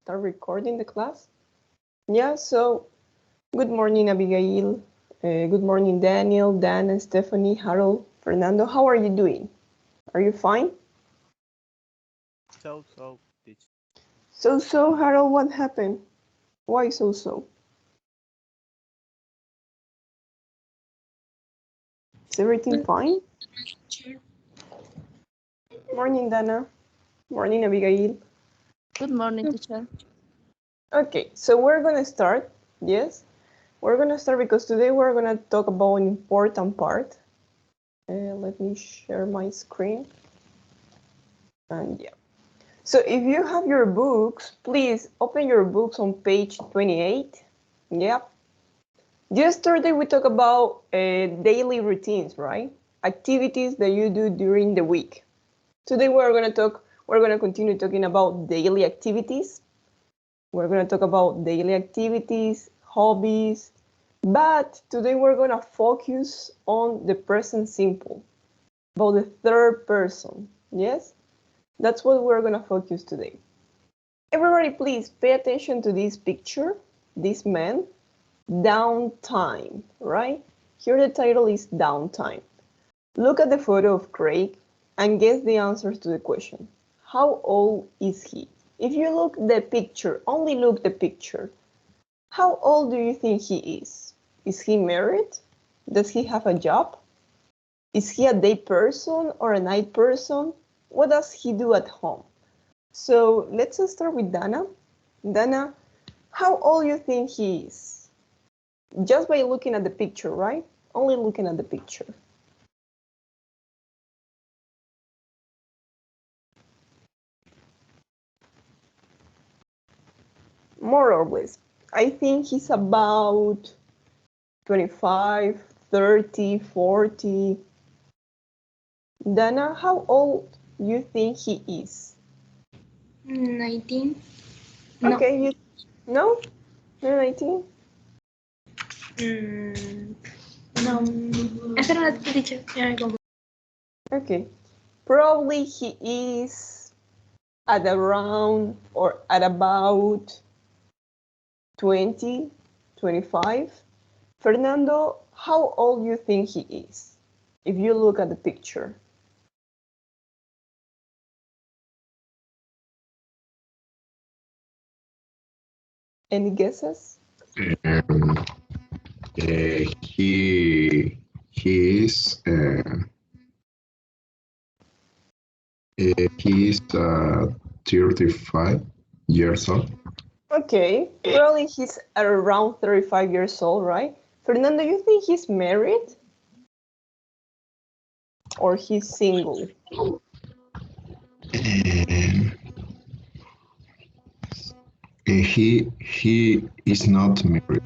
start recording the class? Yeah, so good morning, Abigail. Good morning, Daniel, Dan, and Stephanie, Harold, Fernando. How are you doing? Are you fine? So, teacher. So, Harold, what happened? Why so? Is everything fine? Morning, Dana. Morning, Abigail. Good morning, teacher. Okay, so we're gonna start. Yes, we're gonna start because today we're gonna talk about an important part. Let me share my screen. And yeah. So if you have your books, please open your books on page 28. Yeah. Yesterday we talked about daily routines, right? Activities that you do during the week. Today we're gonna continue talking about daily activities. We're gonna talk about daily activities, hobbies, but today we're gonna focus on the present simple, about the third person. Yes? That's what we're gonna focus today. Everybody, please pay attention to this picture, this man, downtime, right? Here the title is downtime. Look at the photo of Craig and guess the answers to the question. How old is he? If you look the picture, only look the picture, how old do you think he is? Is he married? Does he have a job? Is he a day person or a night person? What does he do at home? So let's start with Dana. Dana, how old you think he is? Just by looking at the picture, right? Only looking at the picture. More or less. I think he's about 25, 30, 40. Dana, how old you think he is? 19. No. Okay, you no? No 19? No. Espera, teacher. Ya me confundí. Okay. Probably he is at around or at about 20, 25. Fernando, how old you think he is? If you look at the picture. Any guesses? He is 35 years old. Okay, probably he's around 35 years old, right? Fernando, you think he's married? Or he's single? He is not married.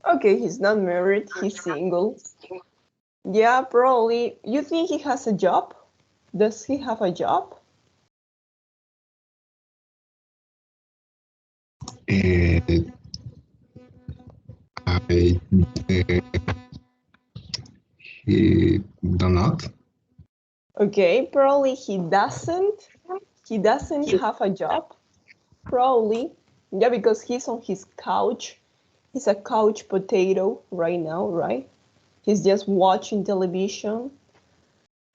Okay, he's not married, he's single. Yeah, probably. You think he has a job? Does he have a job? I he do not. Okay, probably he doesn't. He doesn't have a job. Probably. Yeah, because he's on his couch. He's a couch potato right now, right? He's just watching television.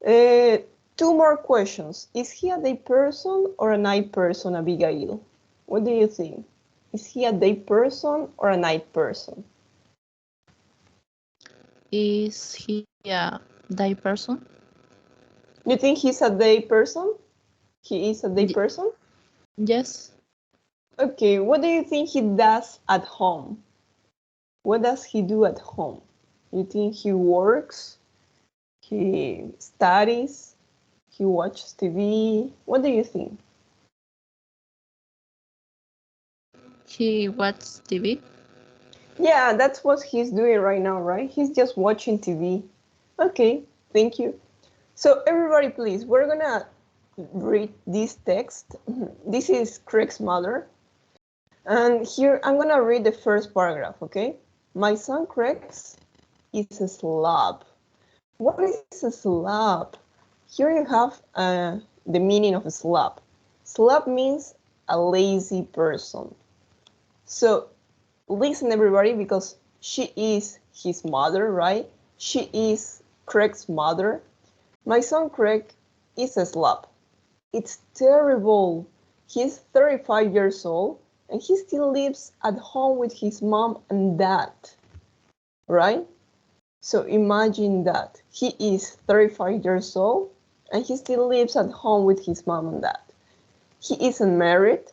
Two more questions. Is he a day person or a night person, Abigail? What do you think? Is he a day person or a night person? Is he a day person? You think he's a day person? He is a day Ye- person? Yes. Okay, what do you think he does at home? What does he do at home? You think he works? He studies? He watches TV? What do you think? He watches TV. Yeah, that's what he's doing right now, right? He's just watching TV. Okay, thank you. So everybody, please, we're gonna read this text. This is Craig's mother. And here, I'm gonna read the first paragraph, okay? My son Craig's is a slob. What is a slob? Here you have the meaning of a slob. Slob means a lazy person. So listen everybody, because she is his mother, right? She is Craig's mother. My son Craig is a slob. It's terrible. He's 35 years old and he still lives at home with his mom and dad, right? So imagine that. He is 35 years old and he still lives at home with his mom and dad. He isn't married,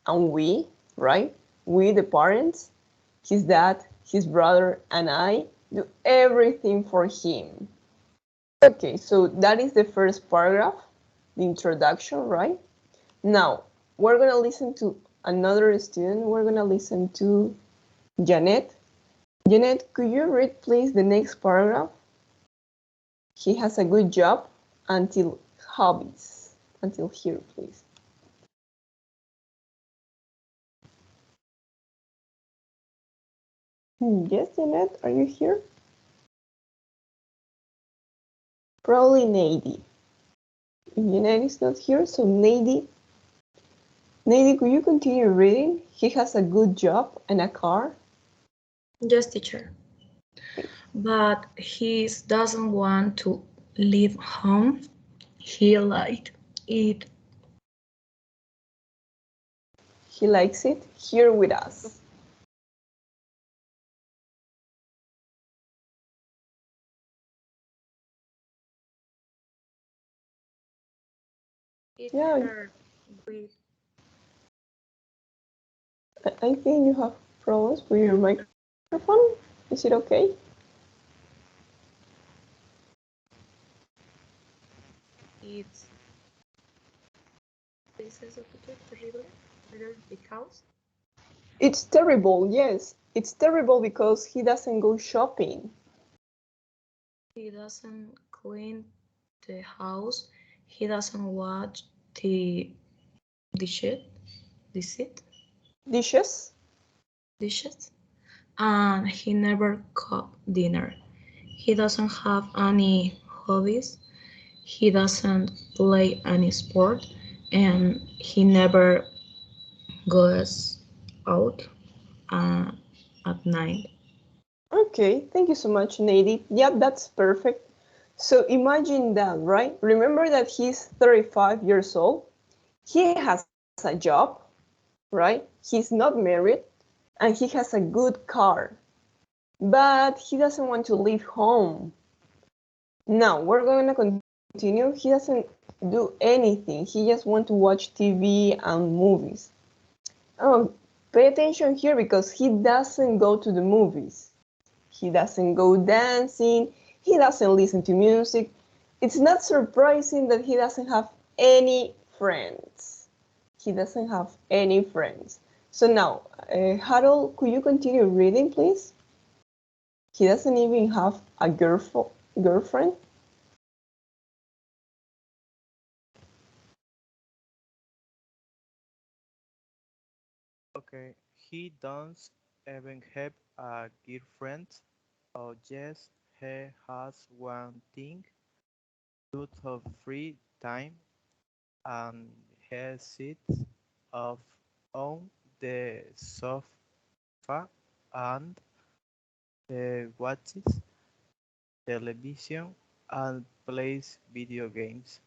and we, right? We, the parents, his dad, his brother, and I do everything for him. Okay, so that is the first paragraph, the introduction, right? Now, we're going to listen to another student. We're going to listen to Janet. Janet, could you read, please, the next paragraph? He has a good job until hobbies. Until here, please. Yes, Janet, are you here? Probably Nady. If Janet is not here, so Nady. Nady, could you continue reading? He has a good job and a car. Yes, teacher. But he doesn't want to leave home. He liked it. He likes it here with us. Yeah. I think you have problems with your microphone. Is it okay? It's because It's terrible, yes. It's terrible because he doesn't go shopping. he doesn't clean the house. He doesn't wash the dishes. Dishes? Dishes. And he never cook dinner. He doesn't have any hobbies. He doesn't play any sport, and he never goes out at night. Okay, thank you so much, Nady. Yep, that's perfect. So imagine that, right? Remember that he's 35 years old. He has a job, right? He's not married, and he has a good car. But he doesn't want to leave home. Now, we're going to continue. He doesn't do anything. He just wants to watch TV and movies. Oh, pay attention here because he doesn't go to the movies. He doesn't go dancing. He doesn't listen to music. It's not surprising that he doesn't have any friends. He doesn't have any friends. So now, Harold, could you continue reading, please? He doesn't even have a girlfriend. Okay, he doesn't even have a girlfriend, or yes, he has one thing, lot of free time, and he sits off on the sofa and watches television and plays video games.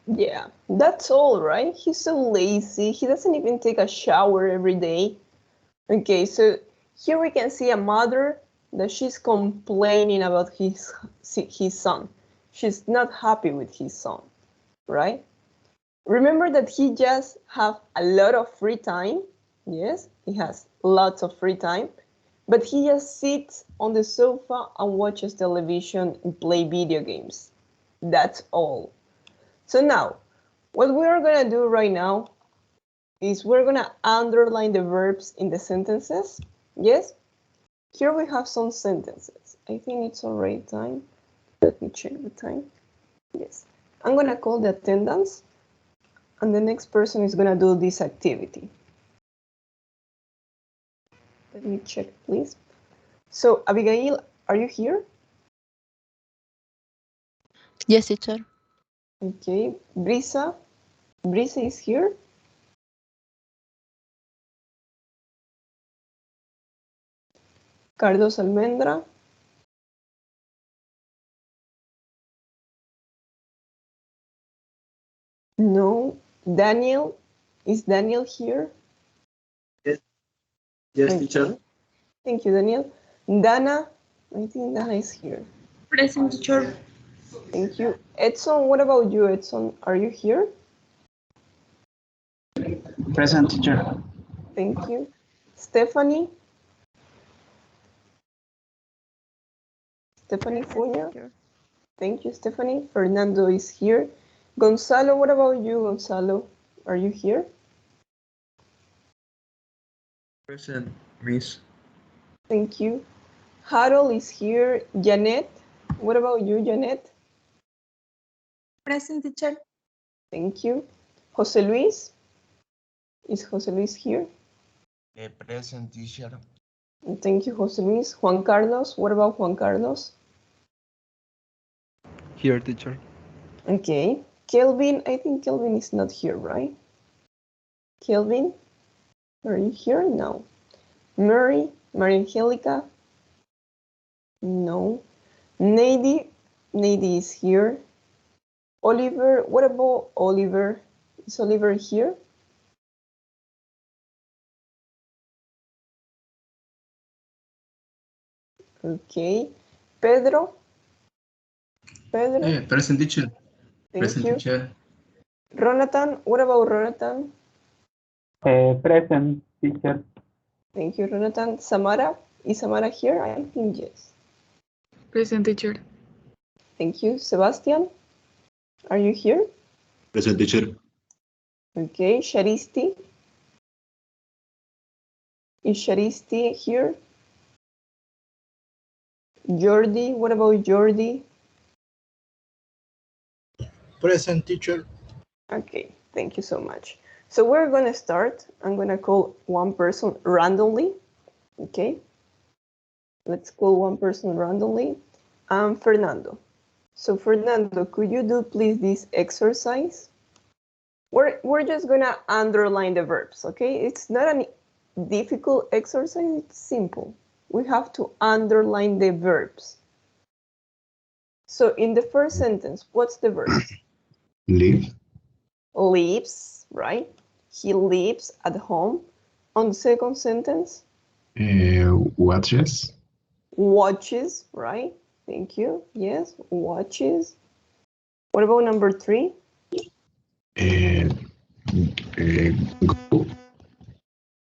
Yeah, that's all, right? He's so lazy. He doesn't even take a shower every day. Okay, so here we can see a mother that she's complaining about his son. She's not happy with his son, right? Remember that he just have a lot of free time. Yes, he has lots of free time, but he just sits on the sofa and watches television and play video games. That's all. So now, what we are gonna do right now is we're gonna underline the verbs in the sentences. Yes? Here we have some sentences. I think it's already time. Let me check the time. Yes. I'm gonna call the attendance, and the next person is gonna do this activity. Let me check, please. So, Abigail, are you here? Yes, teacher. Okay. Brisa, Brice is here. Carlos Almendra. No. Daniel. Is Daniel here? Yes, Okay. teacher. Thank you, Daniel. Dana. I think Dana is here. Present, teacher. Thank you. Edson, what about you, Edson? Are you here? Present, teacher. Thank you. Stephanie? Stephanie Fuña? Here. Thank you, Stephanie. Fernando is here. Gonzalo, what about you, Gonzalo? Are you here? Present, Miss. Thank you. Harold is here. Janet, what about you, Janet? Present, teacher. Thank you. Jose Luis? Is Jose Luis here? Present, teacher. Thank you, Jose Luis. Juan Carlos, what about Juan Carlos? Here, teacher. Okay. Kelvin, I think Kelvin is not here, right? Kelvin, are you here? No. Mary Angelica? No. Nady is here. Oliver, what about Oliver? Is Oliver here? Okay. Pedro? Present, teacher. Thank Present, you. teacher. Ronatan, what about Ronatan? Present, teacher. Thank you, Ronatan. Samara, is Samara here? I think yes. Present, teacher. Thank you. Sebastian, are you here? Present, teacher. Okay. Sharisti, is Sharisti here? Jordi, what about Jordi? Present, teacher. Okay, thank you so much. So we're gonna start. I'm gonna call one person randomly, okay? Let's call one person randomly. Fernando. So Fernando, could you do please this exercise? We're just gonna underline the verbs, okay? It's not a difficult exercise, it's simple. We have to underline the verbs. So in the first sentence, what's the verb? Live. Lives, right? He lives at home. On the second sentence, Watches. watches, right? Thank you. Yes, watches. What about number 3? Go.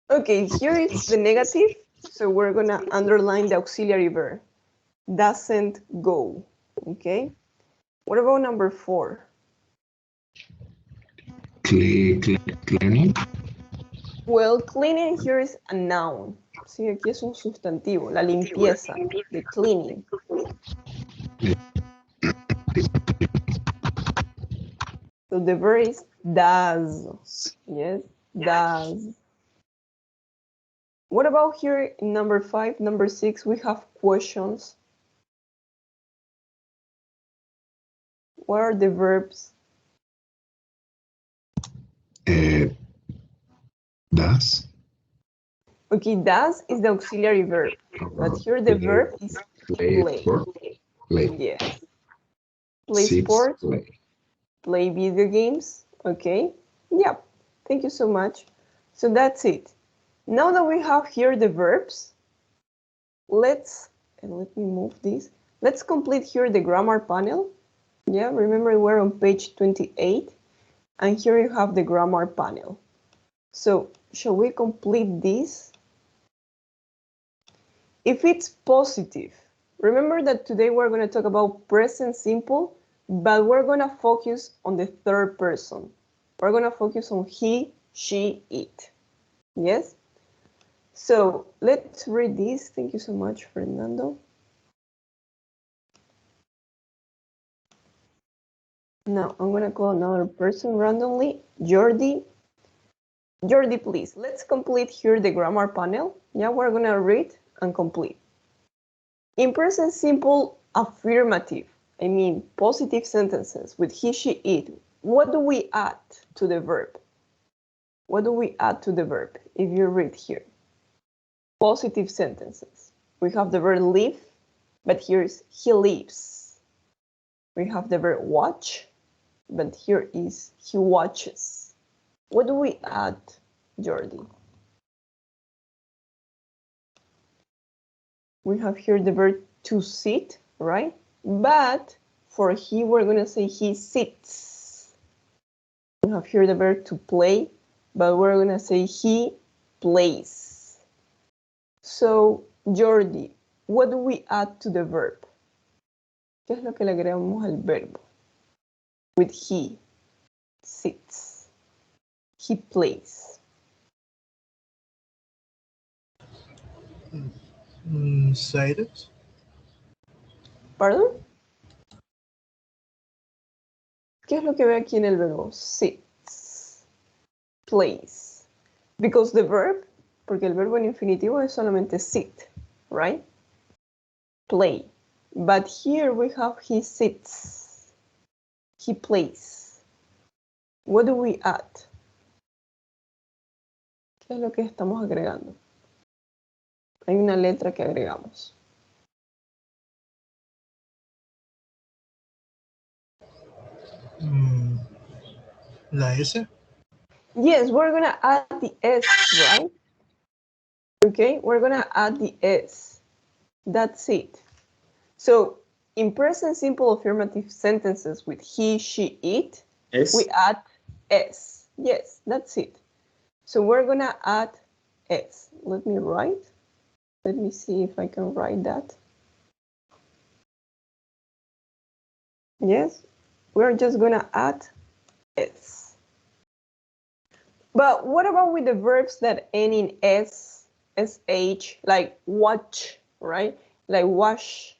Okay, here it's the negative, so we're gonna underline the auxiliary verb. Doesn't go, okay? What about number 4? Cleaning. Well, cleaning here is a noun. Sí, aquí es un sustantivo, la limpieza, the cleaning. So the verb is does. Yes, does. What about here in number 5, number 6, we have questions. What are the verbs? Does. Okay, does is the auxiliary verb, but here the verb is play. Play. Yes. Play Six, sports, play. play video games. Okay. Yep. Thank you so much. So that's it. Now that we have here the verbs, let me move this. Let's complete here the grammar panel. Yeah, remember we're on page 28, and here you have the grammar panel. So shall we complete this? If it's positive, remember that today we're going to talk about present simple, but we're going to focus on the third person. We're going to focus on he, she, it. Yes? So let's read this. Thank you so much, Fernando. Now I'm going to call another person randomly. Jordi. Jordi, please, let's complete here the grammar panel. Yeah, we're going to read and complete. In present simple affirmative, I mean positive sentences with he, she, it, what do we add to the verb? What do we add to the verb? If you read here, positive sentences. We have the verb live, but here's he lives. We have the verb watch, but here is he watches. What do we add, Jordi? We have here the verb to sit, right? But for he, we're gonna say he sits. We have here the verb to play, but we're gonna say he plays. So, Jordi, what do we add to the verb? ¿Qué es lo que le agregamos al verbo? With he, sits, he plays. Say it. ¿Perdón? ¿Qué es lo que ve aquí en el verbo? Sits, plays. Because the verb, porque el verbo en infinitivo es solamente sit, right? Play. But here we have he sits, he plays. What do we add? ¿Qué es lo que estamos agregando? Hay una letra que agregamos. La S. Yes, we're gonna add the S, right? Okay, we're gonna add the S. That's it. So, in present simple affirmative sentences with he, she, it, S. we add S. Yes, that's it. So we're gonna add S. Let me write. Let me see if I can write that. Yes, we're just gonna add S. But what about with the verbs that end in S, SH, like watch, right? Like wash.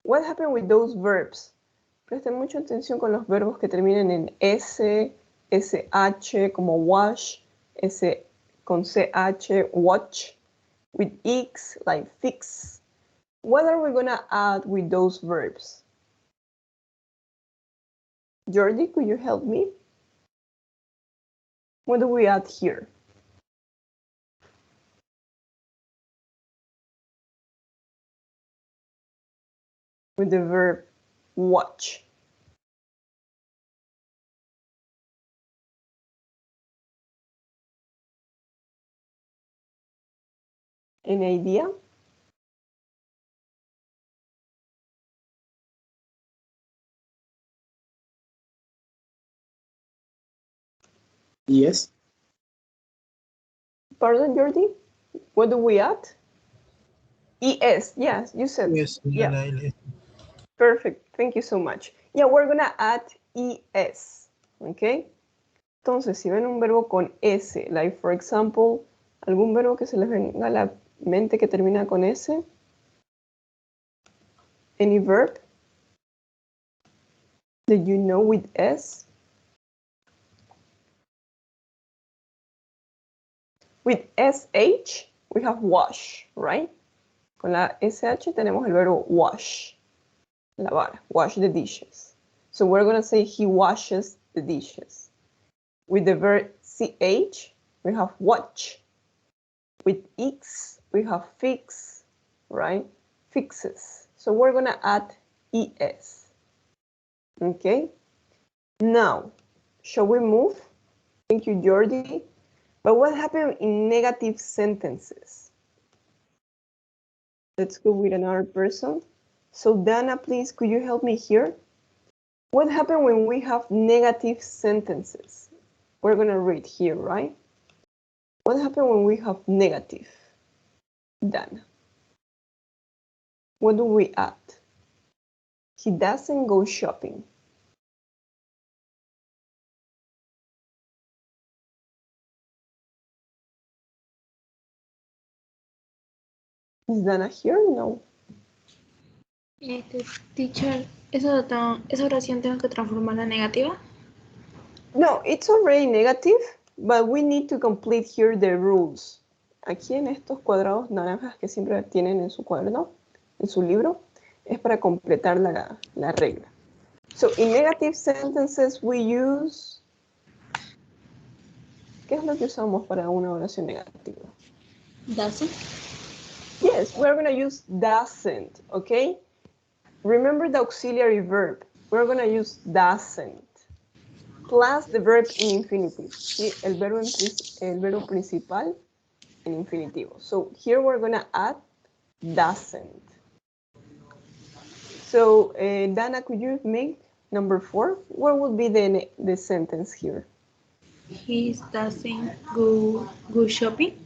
What happened with those verbs? Presten mucha atención con los verbos que terminan en S, SH, como wash, S con CH, watch, with X, like fix. What are we gonna add with those verbs? Jordi, could you help me? What do we add here? With the verb watch. Any idea? Yes. Pardon, Jordi? What do we add? ES, yes, you said. Yes. Yeah. La L. Perfect, thank you so much. Yeah, we're gonna add ES, okay? Entonces, si ven un verbo con S, like for example, algún verbo que se les venga a la mente que termina con S, any verb that you know with S? With SH, we have wash, right? Con la SH tenemos el verbo wash, lavar, wash the dishes. So we're gonna say he washes the dishes. With the verb CH, we have watch. With X, we have fix, right? Fixes. So we're gonna add ES. Okay? Now, shall we move? Thank you, Jordi. But what happened in negative sentences? Let's go with another person. So Dana, please, could you help me here? What happened when we have negative sentences? We're gonna read here, right? What happened when we have negative? Dana. What do we add? He doesn't go shopping. Is Dana here? No. Teacher, esa oración tengo que transformarla en negativa. No, it's already negative, but we need to complete here the rules. Aquí en estos cuadrados naranjas que siempre tienen en su cuaderno, en su libro, es para completar la regla. So in negative sentences we use. ¿Qué es lo que usamos para una oración negativa? Doesn't. Yes, we're going to use doesn't, okay? Remember the auxiliary verb. We're going to use doesn't plus the verb in infinitive. ¿Sí? El verbo principal en infinitivo. So here we're going to add doesn't. So Dana, could you make number 4? What would be the sentence here? He doesn't go shopping.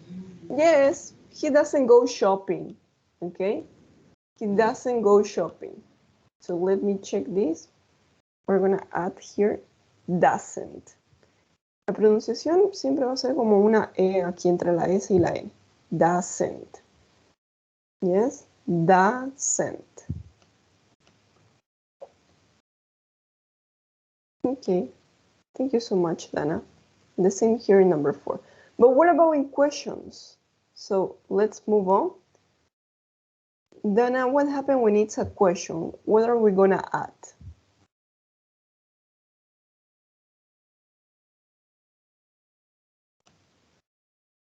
Yes, he doesn't go shopping, okay? He doesn't go shopping. So let me check this. We're gonna add here doesn't. La pronunciación siempre va a ser como una E aquí entre la S y la N. Doesn't. Yes, doesn't. Okay, thank you so much, Dana. The same here in number 4. But what about in questions? So let's move on. Dana, what happened when it's a question? What are we gonna add?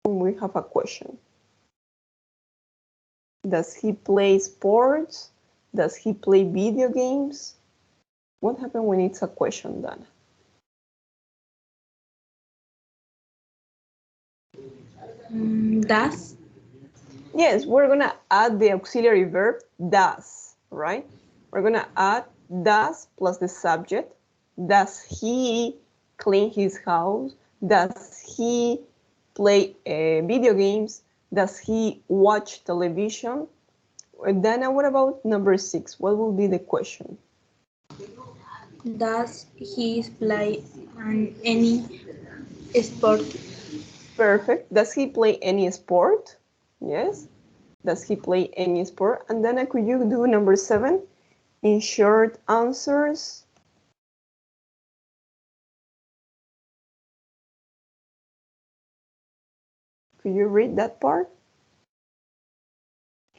When we have a question. Does he play sports? Does he play video games? What happened when it's a question, Dana? Does. Yes, we're gonna add the auxiliary verb does, right? We're gonna add does plus the subject. Does he clean his house? Does he play video games? Does he watch television? Dana, what about number 6? What will be the question? Does he play any sport? Perfect. Does he play any sport? Yes. Does he play any sport? And then could you do number 7? In short answers. Could you read that part?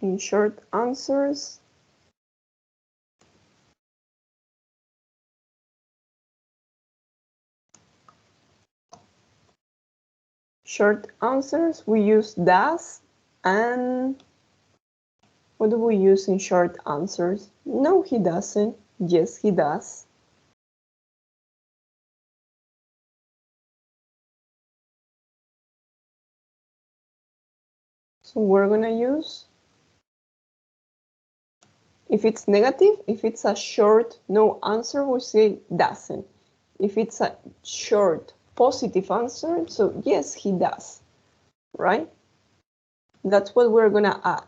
In short answers. Short answers, we use does, and what do we use in short answers? No, he doesn't. Yes, he does. So we're gonna use, if it's negative, if it's a short no answer, we say doesn't. If it's a short positive answer, so yes, he does, right? That's what we're gonna add.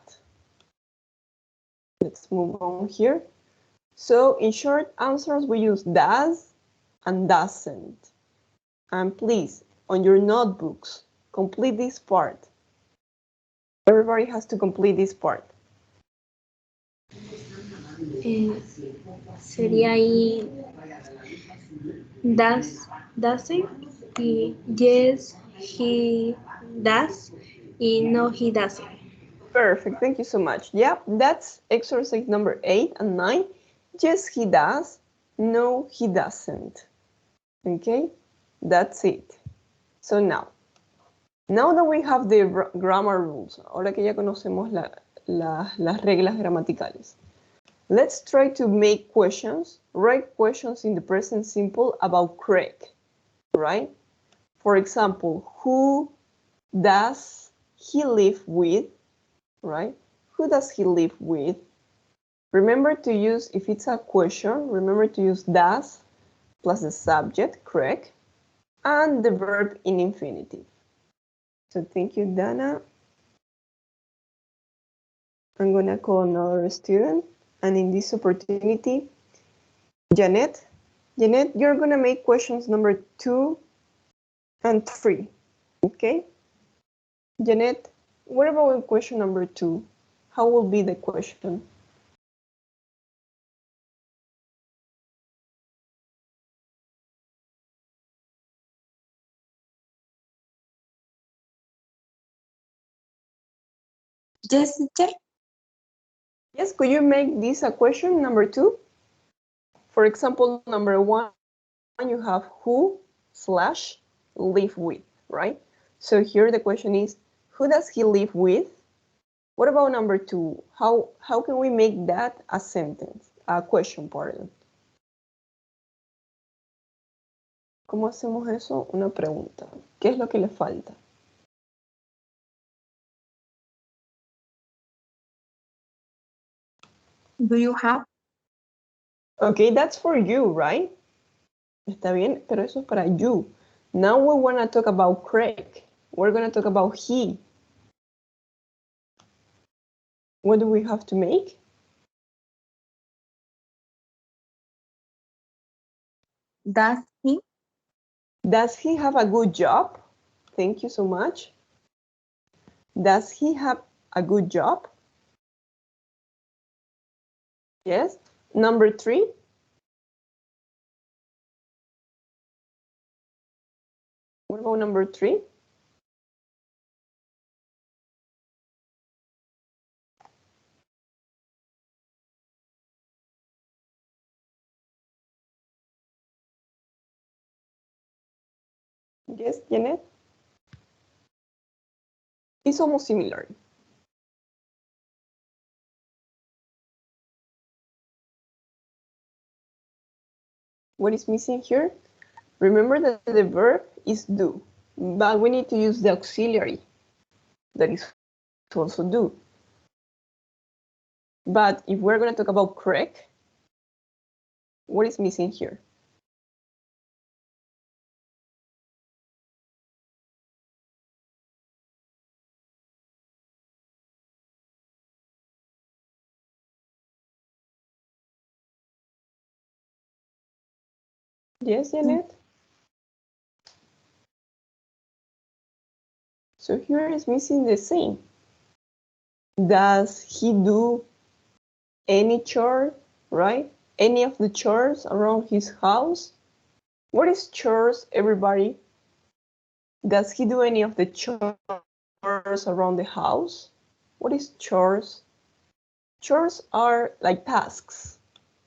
Let's move on here. So in short answers, we use does and doesn't. And please, on your notebooks, complete this part. Everybody has to complete this part. Sería ahí doesn't y yes he does y no he doesn't. Perfect, thank you so much. Yeah, that's exercise number 8 and 9. Yes, he does. No, he doesn't. Okay, that's it. So now that we have the grammar rules, ahora que ya conocemos las reglas gramaticales, let's try to make questions, write questions in the present simple about Craig, right? For example, who does he live with, right? Who does he live with? Remember to use, if it's a question, remember to use does plus the subject, Craig, and the verb in infinitive. So thank you, Dana. I'm gonna call another student, and in this opportunity, Janet. Janet, you're gonna make questions number 2 and 3, okay? Janet, what about question number 2? How will be the question? Yes, teacher. Yes, could you make this a question number 2? For example, number 1, you have who/live with, right? So here the question is, who does he live with? What about number 2? How can we make that a sentence, a question, pardon? ¿Cómo hacemos eso? Una pregunta. ¿Qué es lo que le falta? Do you have? Okay, that's for you, right? Está bien, pero eso es para you. Now we want to talk about Craig. We're going to talk about he. What do we have to make? Does he? Does he have a good job? Thank you so much. Does he have a good job? Yes. Number 3. What about number 3? Yes, Janet? It's almost similar. What is missing here? Remember that the verb is do, but we need to use the auxiliary that is also do. But if we're going to talk about Craig, what is missing here? Yes, Janet? So here is missing the same. Does he do any chore, right? Any of the chores around his house? What is chores, everybody? Does he do any of the chores around the house? What is chores? Chores are like tasks,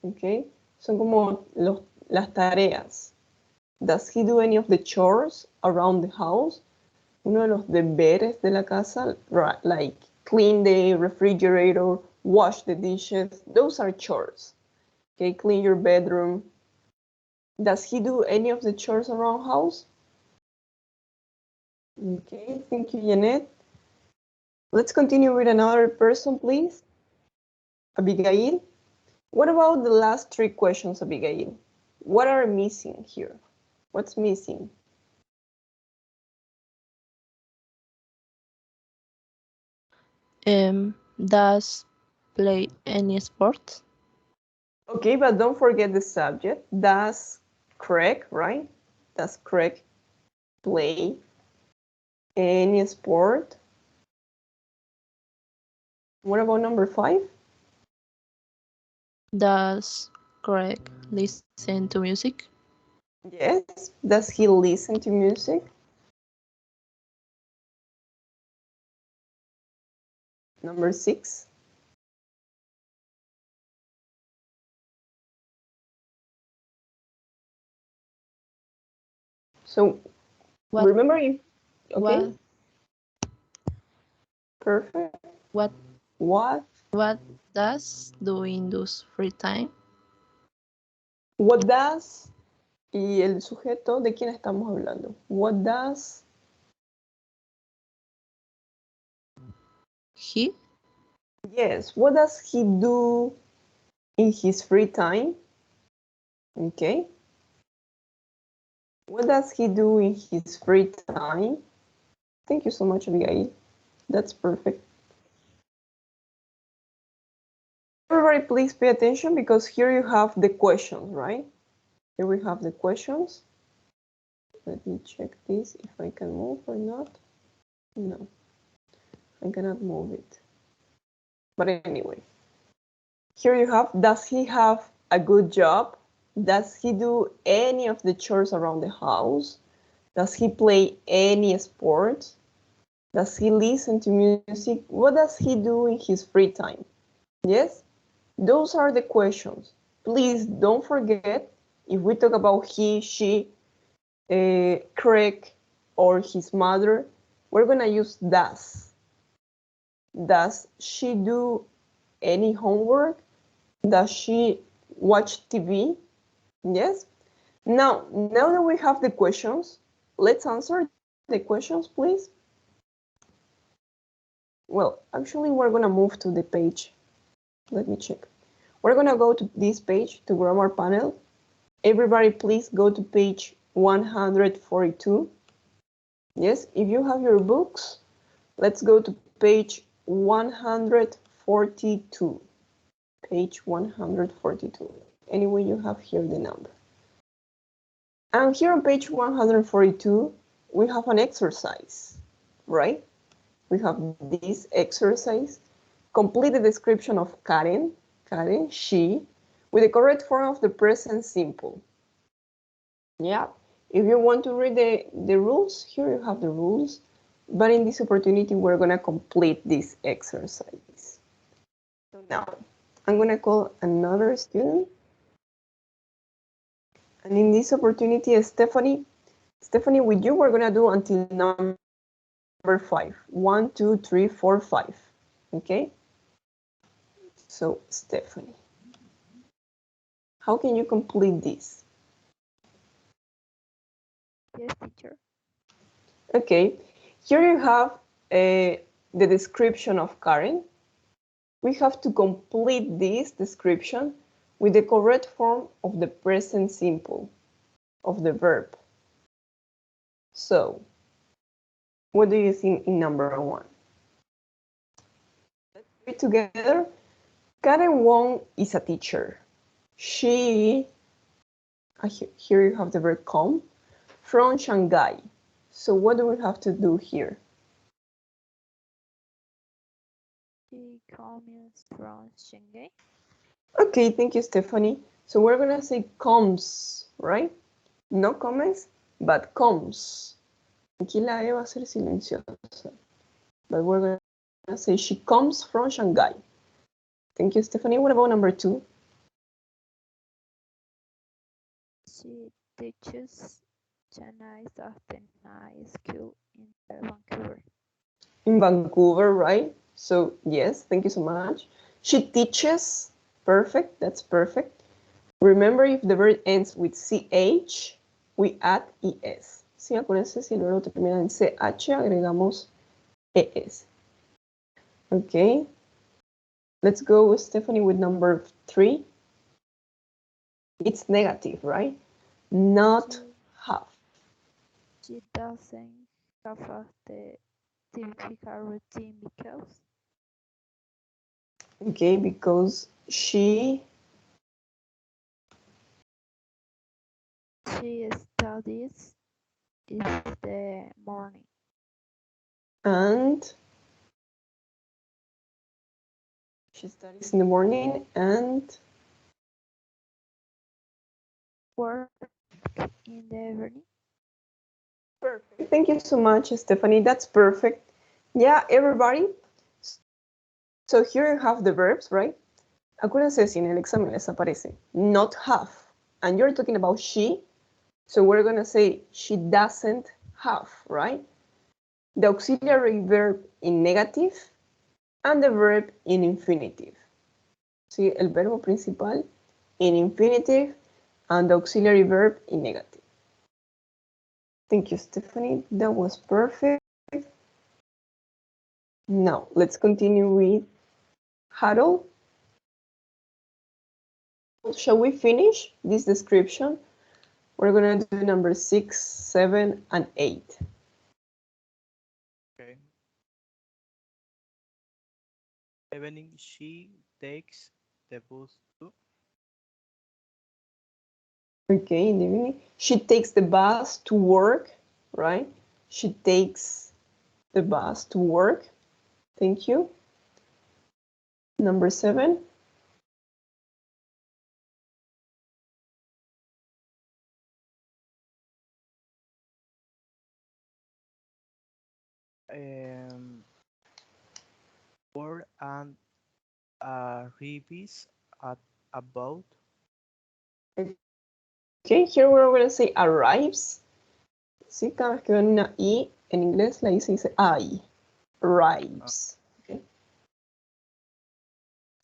okay? Son como las tareas. Does he do any of the chores around the house? Uno de los deberes de la casa, right, like clean the refrigerator, wash the dishes, those are chores. Okay, clean your bedroom. Does he do any of the chores around house? Okay, thank you, Janet. Let's continue with another person, please. Abigail. What about the last 3 questions, Abigail? What are missing here? What's missing? Does play any sports? Okay, but don't forget the subject. Does Craig, right? Does Craig play any sport? What about number 5? Does Craig listen to music? Yes. Does he listen to music? Number 6. So What, remember you, okay? what, Perfect. what, What what does do in those free time? What does y el sujeto, ¿de quién estamos hablando? What does He? Yes, what does he do in his free time? Okay. What does he do in his free time? Thank you so much, Abigail. That's perfect. Everybody, please pay attention because here you have the questions, right? Here we have the questions. Let me check this if I can move or not. No, I cannot move it. But anyway, here you have, does he have a good job? Does he do any of the chores around the house? Does he play any sports? Does he listen to music? What does he do in his free time? Yes, those are the questions. please don't forget, if we talk about he, she, Craig, or his mother, we're gonna use does. Does she do any homework? Does she watch TV? Yes. Now that we have the questions, let's answer the questions, please. Well, actually, we're gonna move to the page. Let me check. We're gonna go to this page, to grammar panel. Everybody, please go to page 142. Yes, if you have your books, let's go to page 142. Page 142. Anyway, you have here the number. And here on page 142, we have an exercise, right? We have this exercise. Complete the description of Karen, she, with the correct form of the present simple. Yeah, if you want to read the rules, here you have the rules. But in this opportunity, we're gonna complete this exercise. So now, I'm gonna call another student. And in this opportunity, Stephanie, with you, we're gonna do until number 5. 1, 2, 3, 4, 5. Okay? So, Stephanie, how can you complete this? Yes, teacher. Okay, here you have the description of Karen. We have to complete this description with the correct form of the present simple of the verb. So, what do you think in number 1? Let's read together. Karen Wong is a teacher. She, here you have the verb come, from Shanghai. So what do we have to do here? She comes from Shanghai. Okay, thank you, Stephanie. So we're gonna say comes, right? No comes, but comes. Aquí la E va a ser silenciosa. But we're gonna say she comes from Shanghai. Thank you, Stephanie. What about number 2? She teaches Chinese at the night school in Vancouver. In Vancouver, right? So yes, thank you so much. She teaches. Perfect, that's perfect. Remember, if the verb ends with CH, we add ES. Sí, acuérdense, si el verbo termina en CH, agregamos ES. Okay. Let's go with Stephanie with number 3. It's negative, right? Not have. She doesn't have the typical routine because Okay, because she studies in the morning. and she studies in the morning and Work in the evening. perfect. Thank you so much, Stephanie. That's perfect. Yeah, everybody. So here you have the verbs, right? Acuérdense si en el examen les aparece not have, and you're talking about she, so we're gonna say she doesn't have, right? The auxiliary verb in negative and the verb in infinitive. Sí, el verbo principal in infinitive and the auxiliary verb in negative. Thank you, Stephanie. That was perfect. Now, let's continue with Harold. Shall we finish this description? We're going to do number 6, 7, and 8. Okay. Evening, she takes the bus to. Okay, in the evening. She takes the bus to work, right? She takes the bus to work. Thank you. Number 7. Word and reviews at about Okay, here we're going to say arrives. Sí, cada vez que ven una I en inglés, la I se dice I. Arrives. Okay.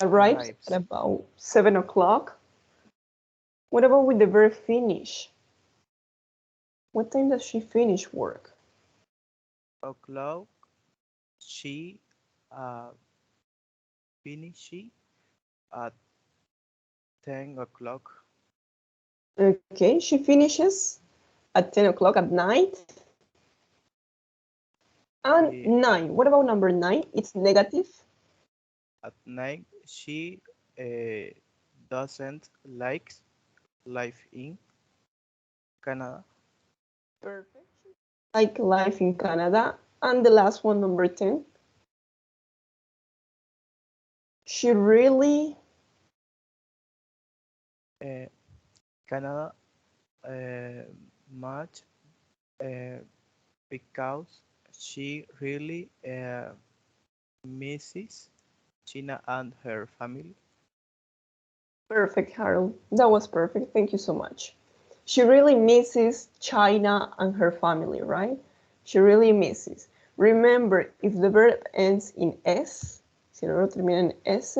Arrives at about 7 o'clock. What about with the verb finish? What time does she finish work? O'clock. She finishes at 10 o'clock. Okay, she finishes at 10 o'clock at night. And Yeah. 9. What about number 9? It's negative. At night, she doesn't like life in Canada. Perfect. Like life in Canada. And the last one, number 10. She really Canada much because she really misses China and her family. perfect, Harold. That was perfect. Thank you so much. She really misses China and her family, right? She really misses. Remember, if the verb ends in S, si el verbo termina en S,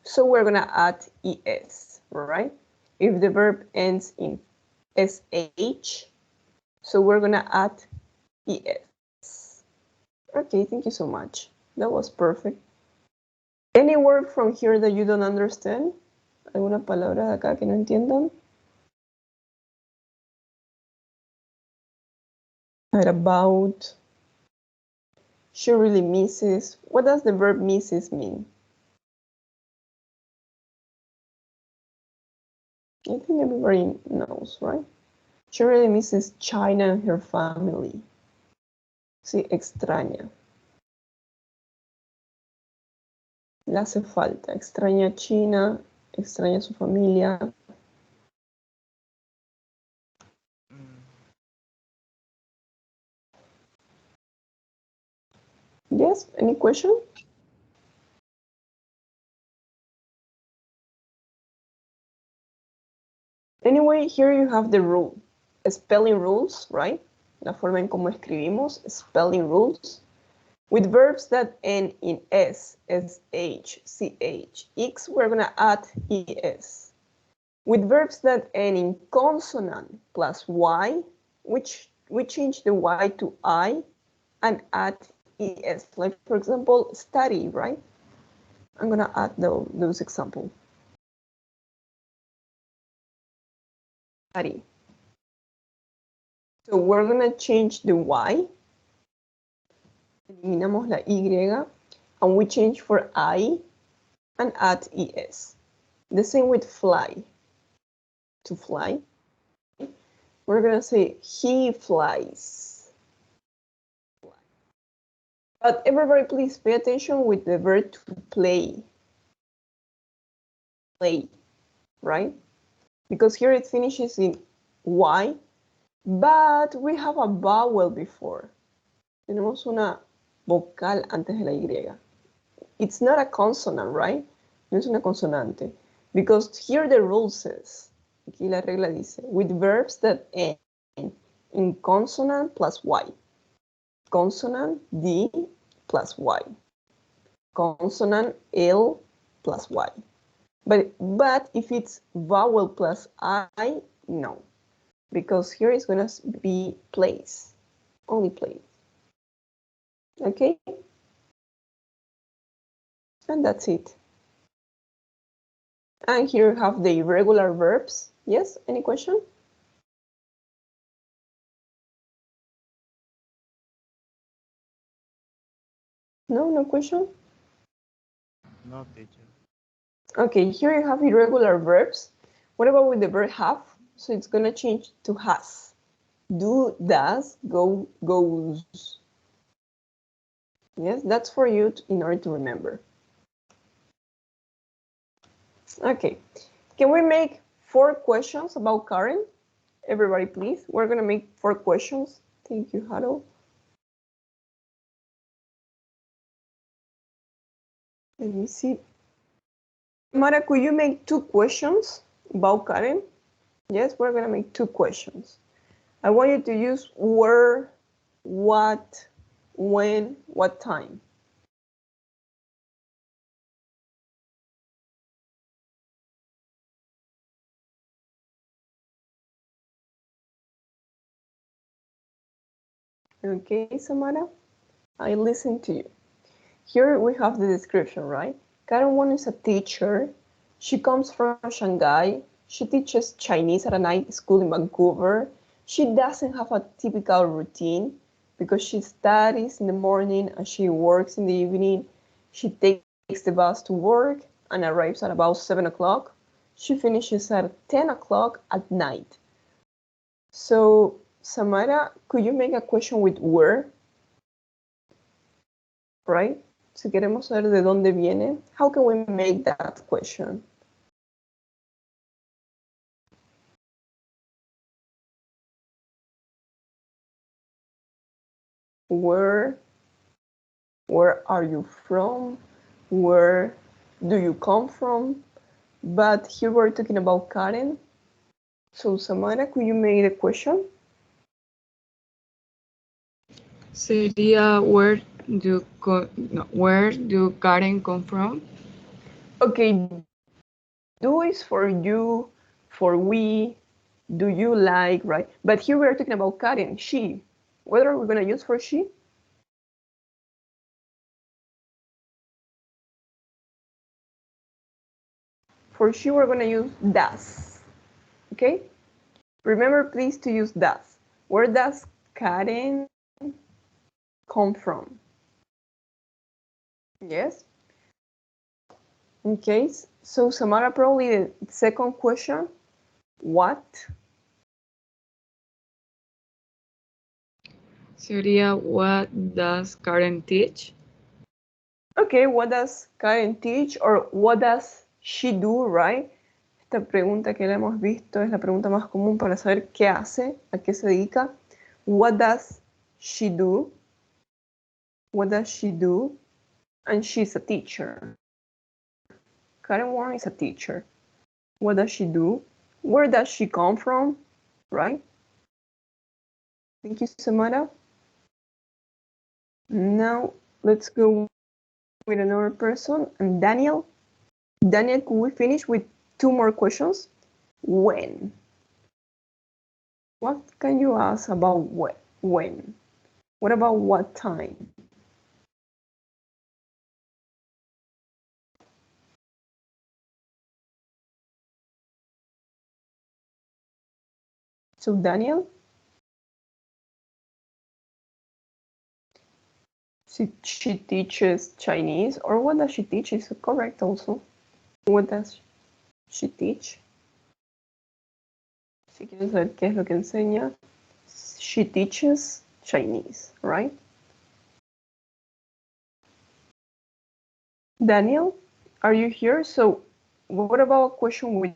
so we're going to add ES, right? If the verb ends in SH, so we're going to add ES. Okay, thank you so much. That was perfect. Any word from here that you don't understand? ¿Alguna palabra de acá que no entiendan? About she really misses. What does the verb misses mean? I think everybody knows, right? She really misses China and her family. Sí, extraña. Le hace falta. Extraña a China, extraña a su familia. Yes, any question? Anyway, here you have the rule. Spelling rules, right? La forma en cómo escribimos, spelling rules. With verbs that end in S, SH, CH, X, we're going to add ES. With verbs that end in consonant plus Y, we change the Y to I and add ES. Like, for example, study, right? I'm going to add those examples. Study. So we're going to change the Y. Eliminamos la Y and we change for I and add ES. The same with fly. To fly. We're going to say he flies. But everybody please pay attention with the verb to play. Play, right? Because here it finishes in Y, but we have a vowel before. Tenemos una vocal antes de la Y. It's not a consonant, right? No es una consonante. Because here the rule says, aquí la regla dice, with verbs that end in consonant plus Y. Consonant D plus Y. Consonant L plus Y. But if it's vowel plus I, no. Because here it's going to be place. Only place. Okay? And that's it. And here you have the irregular verbs. Yes? Any question? No, no question? No, teacher. Okay, here you have irregular verbs. What about with the verb have? So it's going to change to has. Do, does, go, goes. Yes, that's for you in order to remember. Okay, can we make 4 questions about Karen? Everybody, please. We're going to make 4 questions. Thank you, Harold. Let me see. Mara, could you make 2 questions about Karen? Yes, we're gonna make 2 questions. I want you to use where, what, when, what time. Okay, Samara, I listen to you. Here we have the description, right? Karen Won is a teacher. She comes from Shanghai. She teaches Chinese at a night school in Vancouver. She doesn't have a typical routine because she studies in the morning and she works in the evening. She takes the bus to work and arrives at about 7 o'clock. She finishes at 10 o'clock at night. So, Samara, could you make a question with where? Right? Si queremos saber de dónde viene, how can we make that question? Where are you from? Where do you come from? But here we're talking about Karen. So Samara, could you make the question? Sería where do Karen come from? Okay, do is for you, for we, do you like, right? But here we're talking about Karen, she. What are we gonna use for she? For she, we're gonna use das, okay? Remember, please, to use das. Where does Karen come from? Yes? Okay, so Samara, probably the second question, what? Sería what does Karen teach? Okay, what does Karen teach or what does she do, right? Esta pregunta que la hemos visto es la pregunta más común para saber qué hace, a qué se dedica. What does she do? What does she do? And she's a teacher. Karen Warren is a teacher. What does she do? Where does she come from? Right? Thank you, Samara. Now let's go with another person. And Daniel. Daniel, could we finish with 2 more questions? When? What can you ask about when? What about what time? So Daniel? She teaches Chinese, or what does she teach? Is correct also. What does she teach? Si quieres saber qué es lo que enseña, she teaches Chinese, right? Daniel, are you here? So what about a question with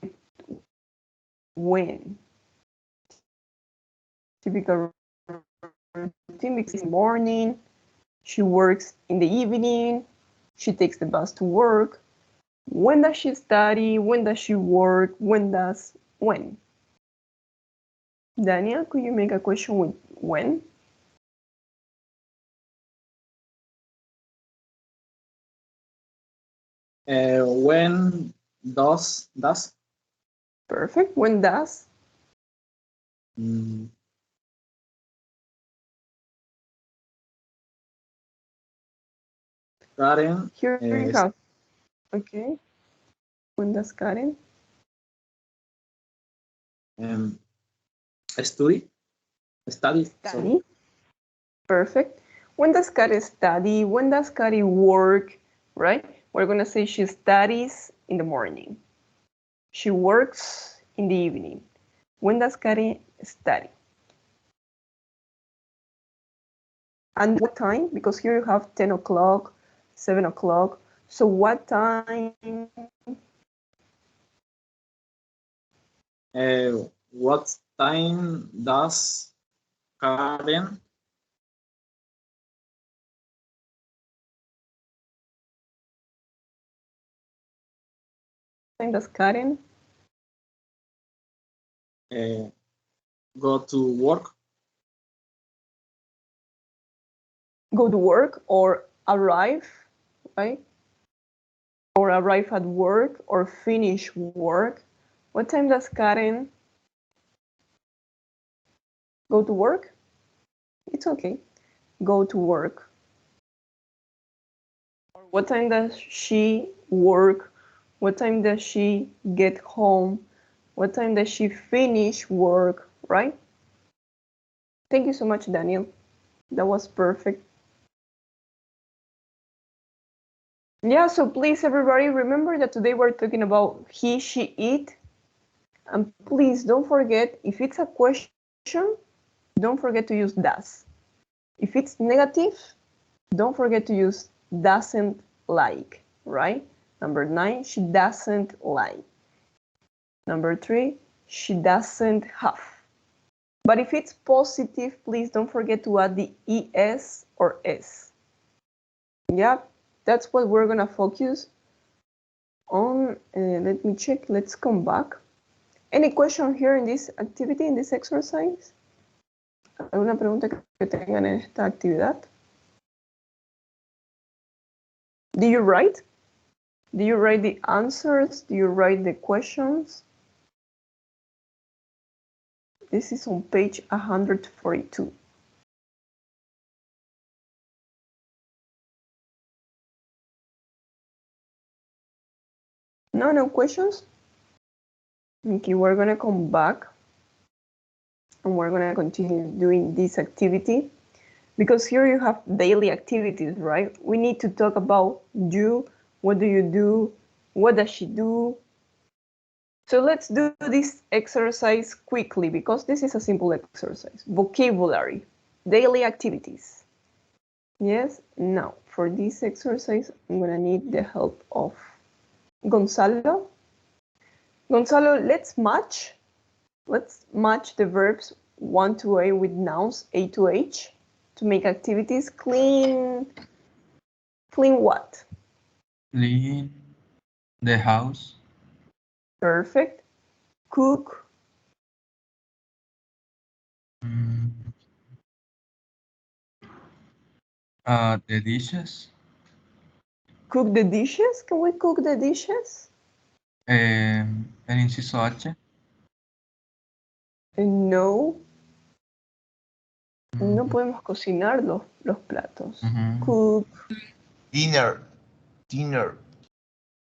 when? Typical routine because in the morning, she works in the evening, she takes the bus to work. When does she study? When does she work? When? Daniel, could you make a question with when? When does Perfect. When does? mm, Karen Here you is have. Okay. When does Karen? study? Sorry. Study. Perfect. When does Karen study? When does Karen work? Right? We're going to say she studies in the morning. She works in the evening. When does Karen study? And what time? Because here you have 10 o'clock, 7 o'clock. So what time? What time does Karen Time does Karen? go to work. Go to work or arrive, right? Or arrive at work or finish work. What time does Karen go to work? It's okay. Go to work. Or what time does she work? What time does she get home? What time does she finish work, right? Thank you so much, Daniel. That was perfect. Yeah, so please, everybody, remember that today we're talking about he, she, it. And please don't forget, if it's a question, don't forget to use does. If it's negative, don't forget to use doesn't like, right? Number 9, she doesn't like. Number 3, she doesn't have. But if it's positive, please don't forget to add the es or s. Yeah, that's what we're gonna focus on. Let me check, let's come back. Any question here in this activity, in this exercise? ¿Alguna pregunta que tengan en esta actividad? Do you write? Do you write the answers? Do you write the questions? This is on page 142. No questions? Okay, we're gonna come back and we're gonna continue doing this activity because here you have daily activities, right? We need to talk about you, what do you do, what does she do? So let's do this exercise quickly because this is a simple exercise. Vocabulary, daily activities. Yes, now for this exercise, I'm gonna need the help of Gonzalo. Gonzalo, let's match the verbs 1 to A with nouns A to H to make activities. Clean what? Clean the house. Perfect. Cook. The dishes. Cook the dishes? Can we cook the dishes? El inciso H. No. No podemos cocinar los platos. Cook. Dinner.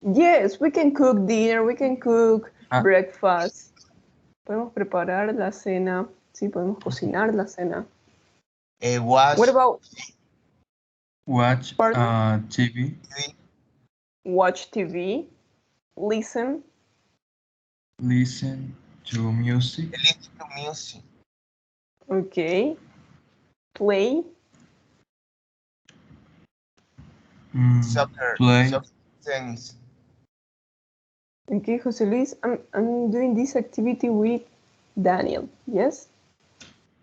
Yes, we can cook dinner, we can cook breakfast. Podemos preparar la cena. Sí, podemos cocinar la cena. What about watch TV? Watch TV. Listen. Listen to music. Okay. Play. Soccer. Play. Tennis. Okay, Jose Luis, I'm doing this activity with Daniel, yes?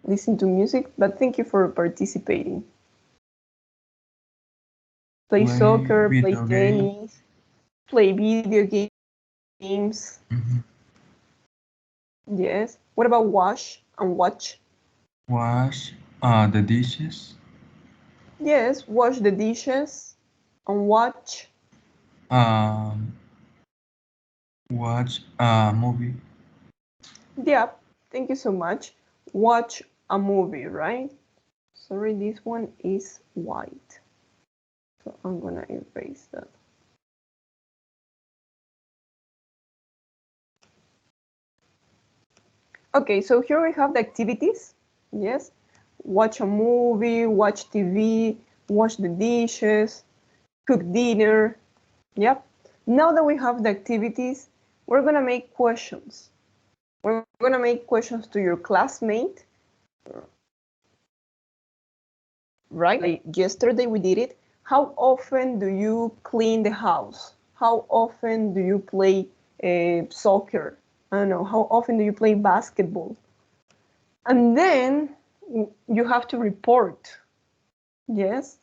Listen to music, but thank you for participating. Play soccer, play tennis, play video games. Yes. What about wash and watch? Wash the dishes. Yes, wash the dishes and watch. Watch a movie. Yeah, thank you so much. Watch a movie, right? Sorry, this one is white. So I'm gonna erase that. Okay, so here we have the activities. Yes, watch a movie, watch TV, wash the dishes, cook dinner. Yep. Now that we have the activities, we're gonna make questions. We're gonna make questions to your classmate. Right? Like yesterday we did it. How often do you clean the house? How often do you play soccer? I don't know. How often do you play basketball? And then you have to report. Yes.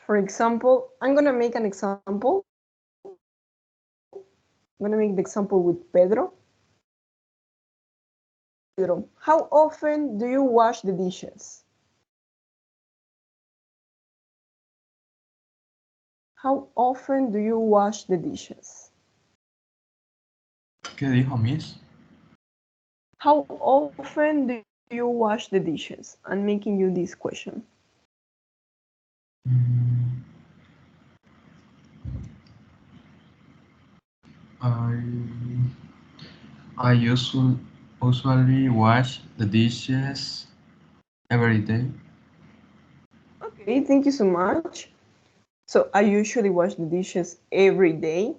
For example, I'm gonna make an example. I'm gonna make the example with Pedro. Pedro, how often do you wash the dishes? How often do you wash the dishes? ¿Qué dijo, Miss? How often do you wash the dishes? I'm making you this question. I usually wash the dishes every day. Okay, thank you so much. So I usually wash the dishes every day.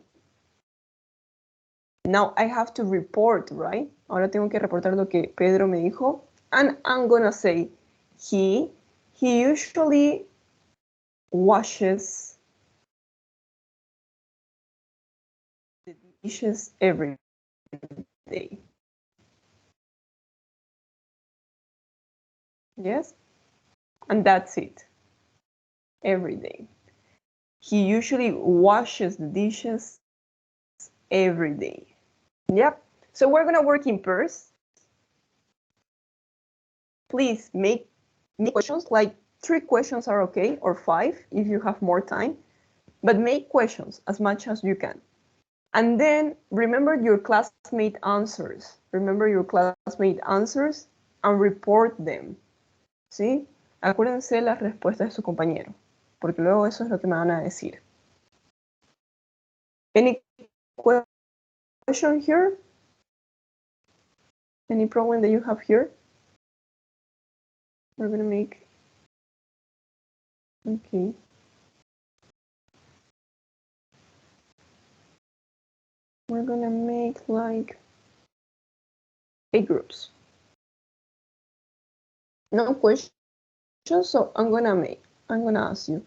Now I have to report, right? Ahora tengo que reportar lo que Pedro me dijo. And I'm gonna say he usually washes the dishes every day. Yes? And that's it. Every day. He usually washes the dishes every day. Yep. So we're gonna work in pairs. Please make questions, like 3 questions are okay, or 5 if you have more time, but make questions as much as you can. And then remember your classmate answers. Remember your classmate answers and report them. ¿Sí? Acuérdense las respuestas de su compañero, porque luego eso es lo que me van a decir. Any question here? Any problem that you have here? We're gonna make. Okay. We're gonna make like 8 groups. No questions, so I'm gonna ask you.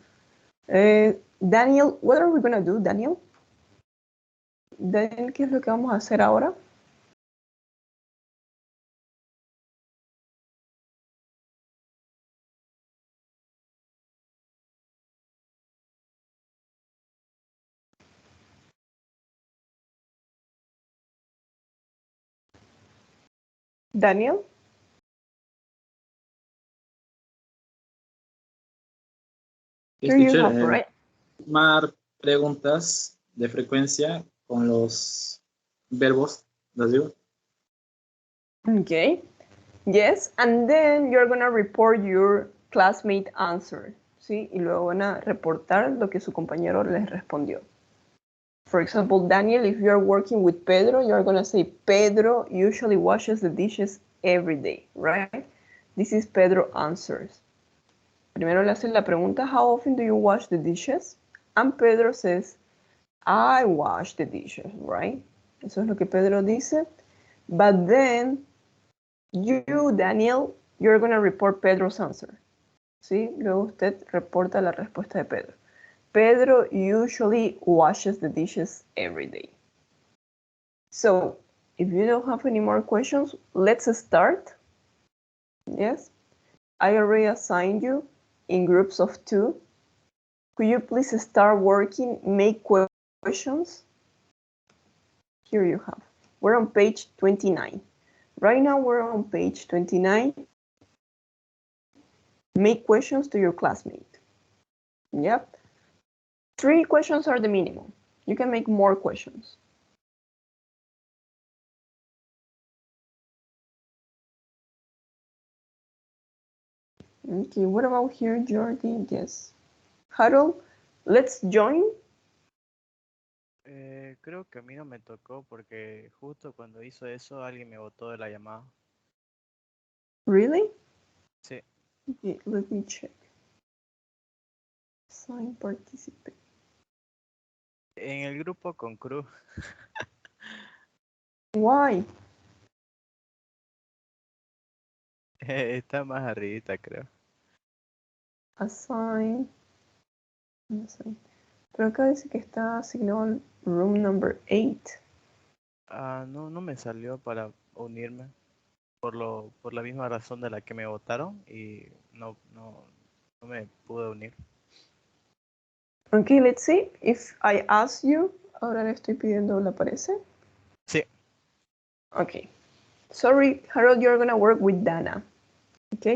Daniel, what are we gonna do, Daniel? Daniel, ¿qué es lo que vamos a hacer ahora? Daniel? Yes, Here you teacher, have, right? Tomar preguntas de frecuencia con los verbos, ¿las digo? Okay. Yes, and then you're gonna report your classmate answer, ¿sí? Y luego van a reportar lo que su compañero les respondió. For example, Daniel, if you're working with Pedro, you're gonna say, Pedro usually washes the dishes every day, right? This is Pedro answers. Primero le hacen la pregunta, how often do you wash the dishes? And Pedro says, I wash the dishes, right? Eso es lo que Pedro dice. But then, you, Daniel, you're gonna report Pedro's answer. ¿Sí? Luego usted reporta la respuesta de Pedro. Pedro usually washes the dishes every day. So, if you don't have any more questions, let's start. Yes? I already assigned you in groups of 2. Could you please start working, make questions? Here you have. We're on page 29. Right now we're on page 29. Make questions to your classmate. Yep. 3 questions are the minimum. You can make more questions. Okay, what about here, Jordi? Yes. Harold, let's join. Creo que a mí no me tocó porque justo cuando hizo eso alguien me botó de la llamada. Really? Sí. Okay, let me check. Sign participate. En el grupo con Cruz. Why? Está más arribita, creo. Assign. Pero acá dice que está asignado al room number 8. No me salió para unirme por la misma razón de la que me votaron y no me pude unir. Okay, let's see. If I ask you, ahora le estoy pidiendo, ¿le aparece? Sí. Okay. Sorry, Harold, you're gonna work with Dana. Okay?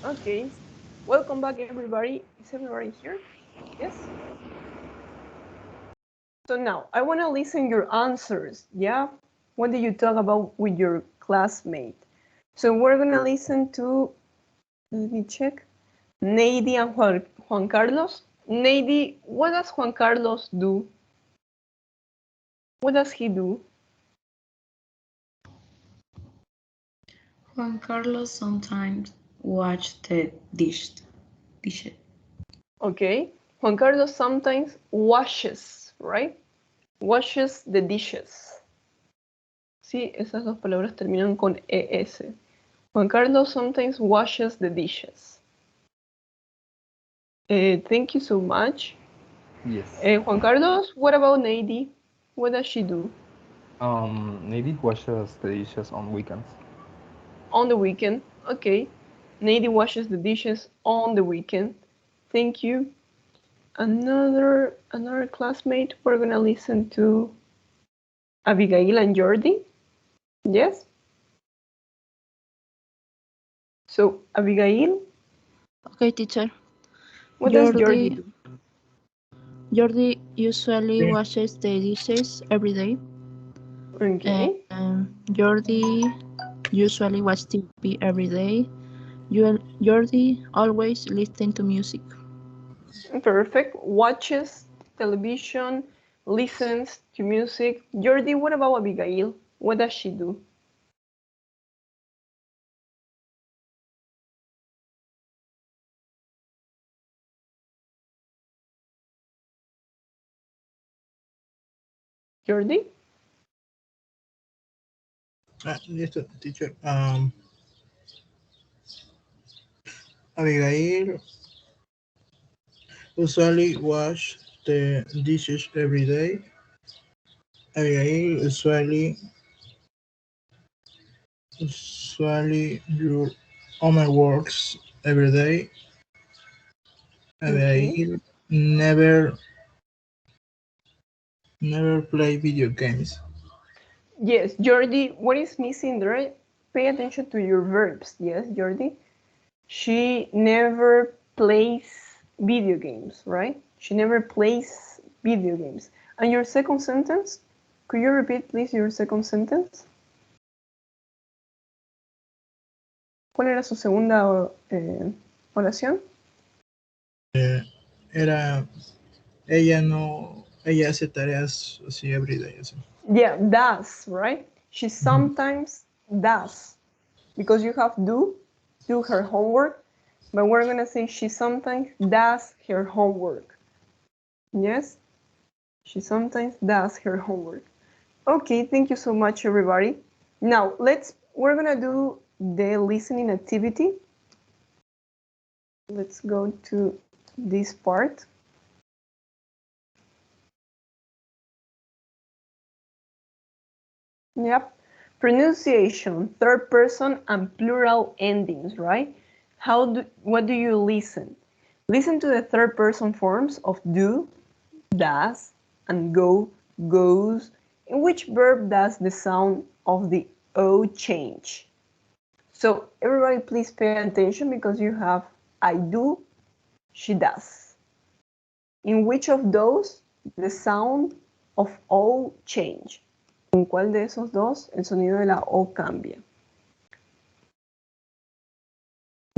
Okay. Welcome back, everybody. Is everybody here? Yes? So now, I want to listen your answers, yeah? What did you talk about with your classmate? So we're going to listen to, let me check, Neidy and Juan Carlos. Neidy, what does Juan Carlos do? What does he do? Juan Carlos sometimes watch the dishes. Okay. Juan Carlos sometimes washes, right? Washes the dishes. Sí, esas dos palabras terminan con ES. Juan Carlos sometimes washes the dishes. Thank you so much. Yes. Juan Carlos, what about Neidy? What does she do? Neidy washes the dishes on weekends. On the weekend. Okay. Neidy washes the dishes on the weekend. Thank you. Another classmate. We're gonna listen to Abigail and Jordi. Yes. So Abigail. Okay, teacher. What does Jordi do? Jordi usually washes the dishes every day. Okay. Jordi usually watch TV every day. Jordi always listen to music. Perfect. Watches television, listens to music. Jordi, what about Abigail? What does she do? Jordi? Yes, teacher. Abigail usually wash the dishes every day. Abigail usually do homeworks every day. Abigail never play video games. Yes, Jordi, what is missing there? Pay attention to your verbs. Yes, Jordi. She never plays video games, right? She never plays video games. And your second sentence? Could you repeat, please, your second sentence? ¿Cuál era su segunda oración? Ella hace tareas así every day. Así. Yeah, does, right? She sometimes does. Because you have do her homework, but we're gonna say she sometimes does her homework. Yes? She sometimes does her homework. Okay, thank you so much, everybody. Now, we're gonna do the listening activity. Let's go to this part. Yep. Pronunciation, third person and plural endings, right? What do you listen? Listen to the third person forms of do, does, and go, goes. In which verb does the sound of the O change? So everybody please pay attention because you have I do, she does. In which of those the sound of O change? ¿En cuál de esos dos el sonido de la O cambia?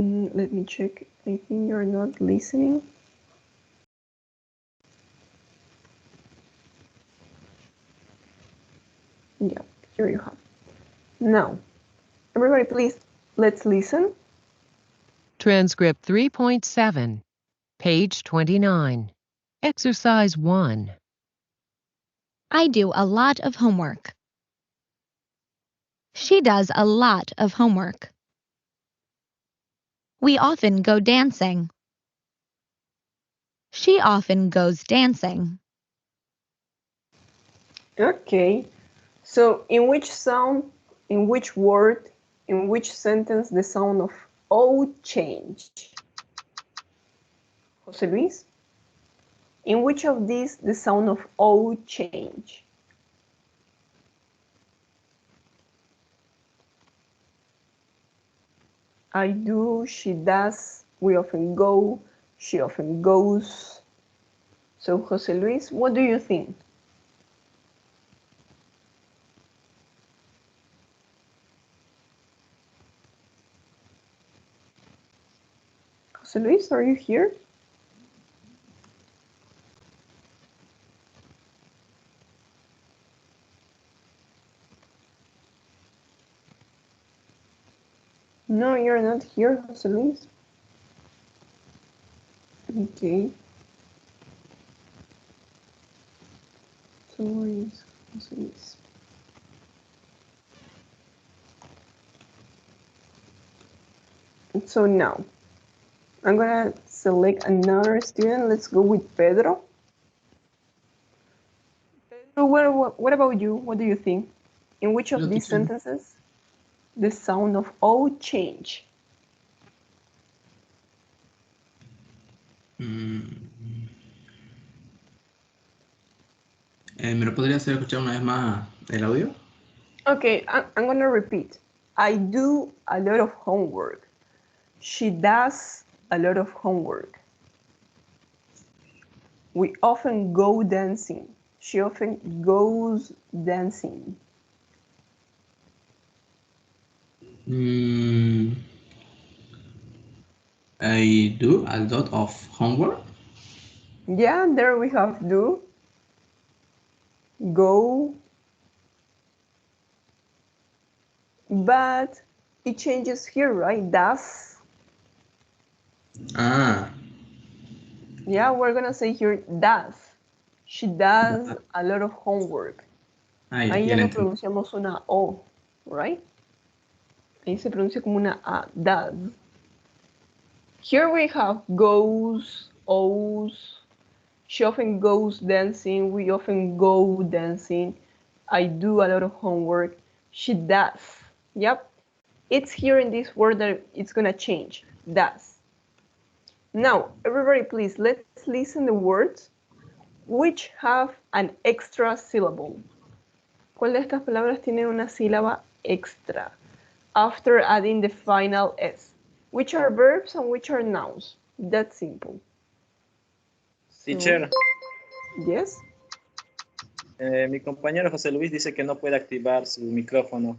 Let me check. I think you're not listening. Yeah, here you have. Now, everybody please, let's listen. Transcript 3.7, page 29. Exercise 1. I do a lot of homework. She does a lot of homework. We often go dancing. She often goes dancing. Okay, so in which sound, in which word, in which sentence the sound of O changed? José Luis? In which of these the sound of O change? I do, she does, we often go, she often goes. So, Jose Luis, what do you think? Jose Luis, are you here? No, you're not here, Jose Luis. Okay. So where is Jose Luis? So now, I'm gonna select another student. Let's go with Pedro. Pedro, what about you? What do you think? In which of these sentences the sound of O change? ¿Me lo podría hacer escuchar una vez más el audio? Okay, I'm gonna repeat. I do a lot of homework. She does a lot of homework. We often go dancing. She often goes dancing. I do a lot of homework. Yeah, there we have do, go, but it changes here, right? Does. Yeah, we're gonna say here does. She does a lot of homework. Ahí ya no pronunciamos una O, right? Ahí se pronuncia como una A, does. Here we have goes, O's. She often goes dancing. We often go dancing. I do a lot of homework. She does. Yep. It's here in this word that it's gonna change. Does. Now, everybody please, let's listen the words which have an extra syllable. ¿Cuál de estas palabras tiene una sílaba extra after adding the final S? Which are verbs and which are nouns? That's simple. Teacher. Yes. Mi compañero José Luis dice que no puede activar su micrófono.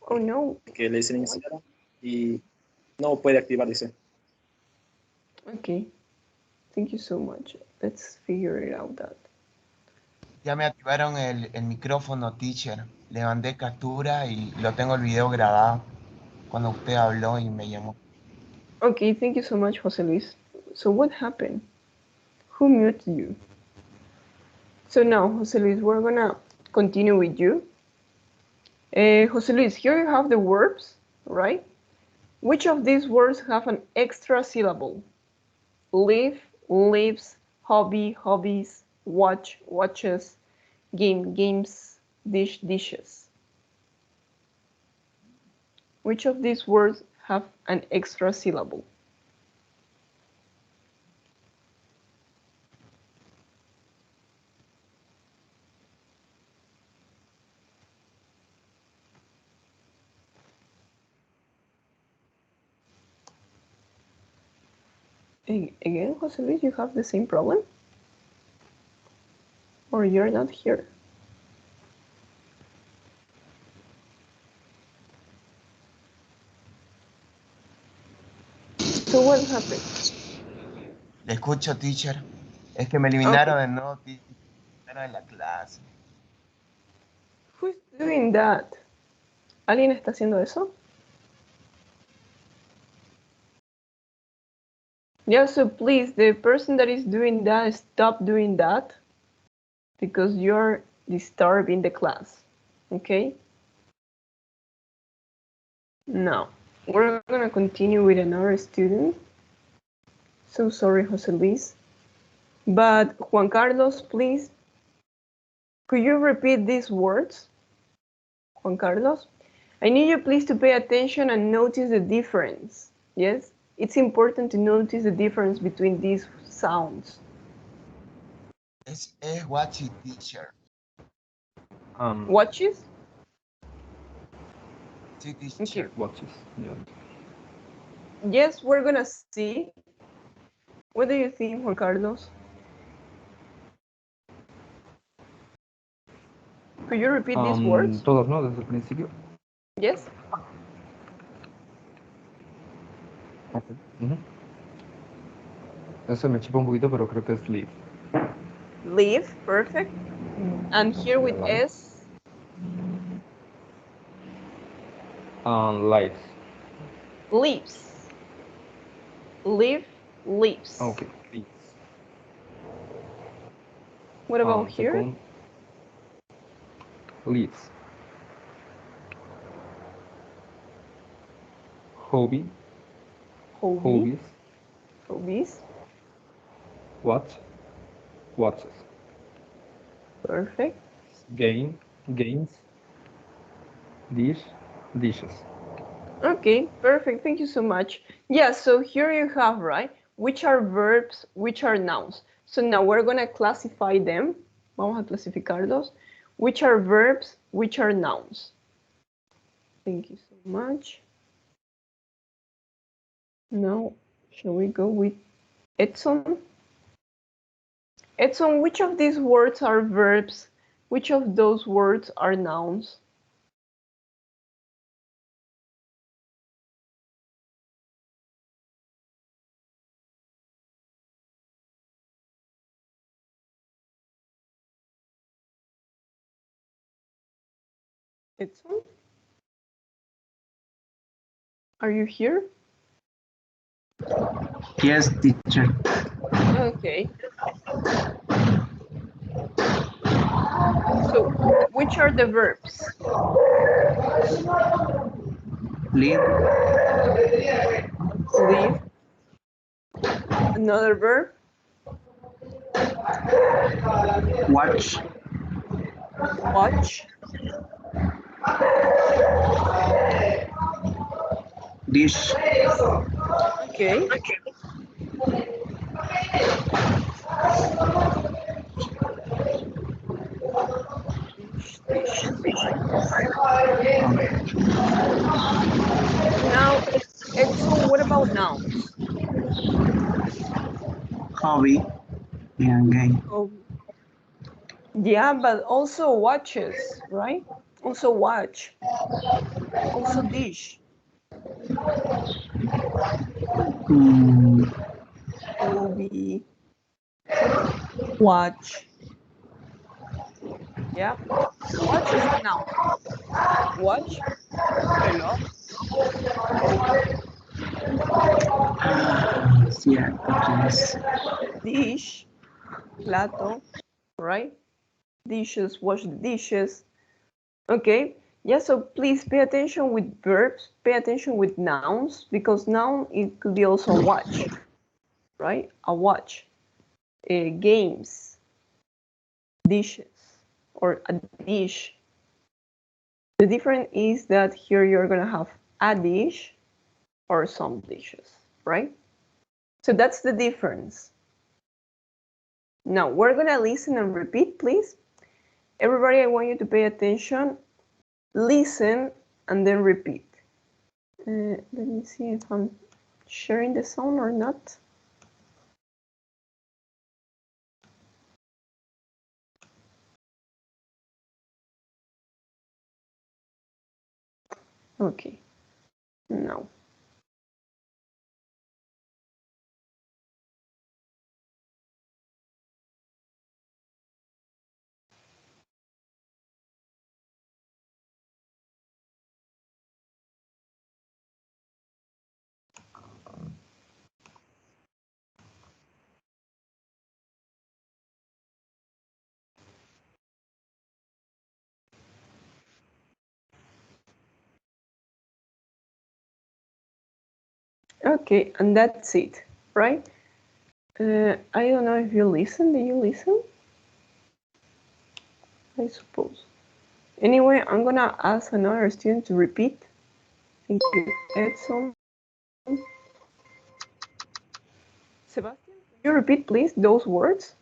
Oh no. Que le dicen iniciar y no puede activar, dice. Okay. Thank you so much. Let's figure it out that. Ya me activaron el micrófono, teacher. Le mandé captura y lo tengo el video grabado cuando usted habló y me llamó. Okay, thank you so much, Jose Luis. So what happened? Who muted you? So now, Jose Luis, we're gonna continue with you. Jose Luis, here you have the verbs, right? Which of these words have an extra syllable? Live, lives, hobby, hobbies, watch, watches, game, games, dish, dishes. Which of these words have an extra syllable? Again, Jose Luis, you have the same problem? Or you're not here? So what happened? Le escucho, teacher. Es que me eliminaron de nuevo, teacher. En la clase. Who's doing that? ¿Alguien está haciendo eso? Yeah, so please, the person that is doing that, stop doing that because you're disturbing the class, okay? Now, we're gonna continue with another student. So sorry, Jose Luis. But Juan Carlos, please, could you repeat these words? Juan Carlos, I need you please to pay attention and notice the difference, yes? It's important to notice the difference between these sounds. Es watching, teacher. Watches? Sí, teacher. Watches, yeah. Yes, we're gonna see. What do you think, Juan Carlos? Could you repeat these words? Todos, ¿no? Desde el principio. Yes. Okay. Eso me chipa un poquito, pero creo que es live. Live, perfect. And here with S. Lives. Leaves. Live, leaves. Okay. Leaves. What about here? Second, leaves. Hobby. Hobbies. Hobbies. Watch. Watches. Perfect. Games. Dish. Dishes. Okay, perfect. Thank you so much. Yeah, so here you have, right? Which are verbs, which are nouns. So now we're going to classify them. Vamos a clasificarlos. Which are verbs, which are nouns. Thank you so much. Now, shall we go with Edson? Edson, which of these words are verbs? Which of those words are nouns? Edson? Are you here? Yes, teacher. Okay. So, which are the verbs? Live. Live. Another verb? Watch. Watch. Dish. Okay. Now, Edson, what about nouns? Hobby. And game. Oh, yeah, but also watches, right? Also watch. Also dish. Hobby. Watch. Yeah. Watch is a noun. Watch. Reloj. Yes. Dish. Plato. Right? Dishes. Wash the dishes. Okay. Yeah, so please pay attention with verbs, pay attention with nouns, because noun, it could be also a watch, right? A watch. Games. Dishes. Or a dish. The difference is that here you're going to have a dish or some dishes, right? So that's the difference. Now we're going to listen and repeat, please. Everybody, I want you to pay attention, listen, and then repeat. Let me see if I'm sharing the sound or not. Okay, now. Okay, and that's it, right? I don't know if you listen. Do you listen? I suppose. Anyway, I'm gonna ask another student to repeat. Thank you, Edson. Sebastian, can you repeat, please, those words?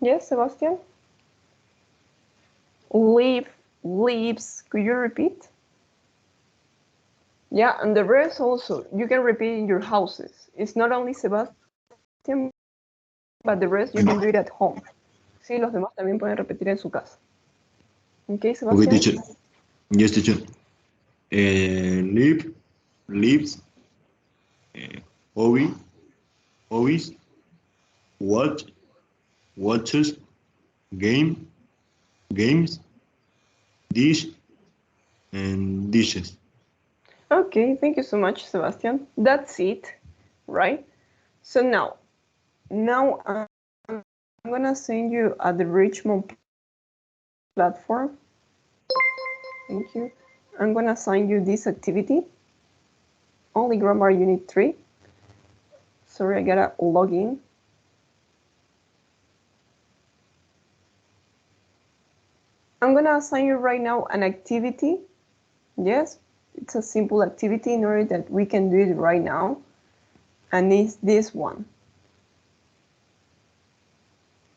Yes, Sebastian? Live, lives. Could you repeat? Yeah, and the rest also. You can repeat in your houses. It's not only Sebastian, but the rest you can do it at home. Sí, los demás también pueden repetir en su casa. Okay, Sebastian? Okay, teacher. Yes, teacher. Live, lives, hobby, hobbies, watch, watches, game, games, dish, and dishes. Okay, thank you so much, Sebastian. That's it, right? So now I'm gonna send you at the Richmond platform. Thank you. I'm gonna assign you this activity. Only grammar unit 3. Sorry, I gotta log in. I'm gonna assign you right now an activity. Yes, it's a simple activity in order that we can do it right now. And it's this one.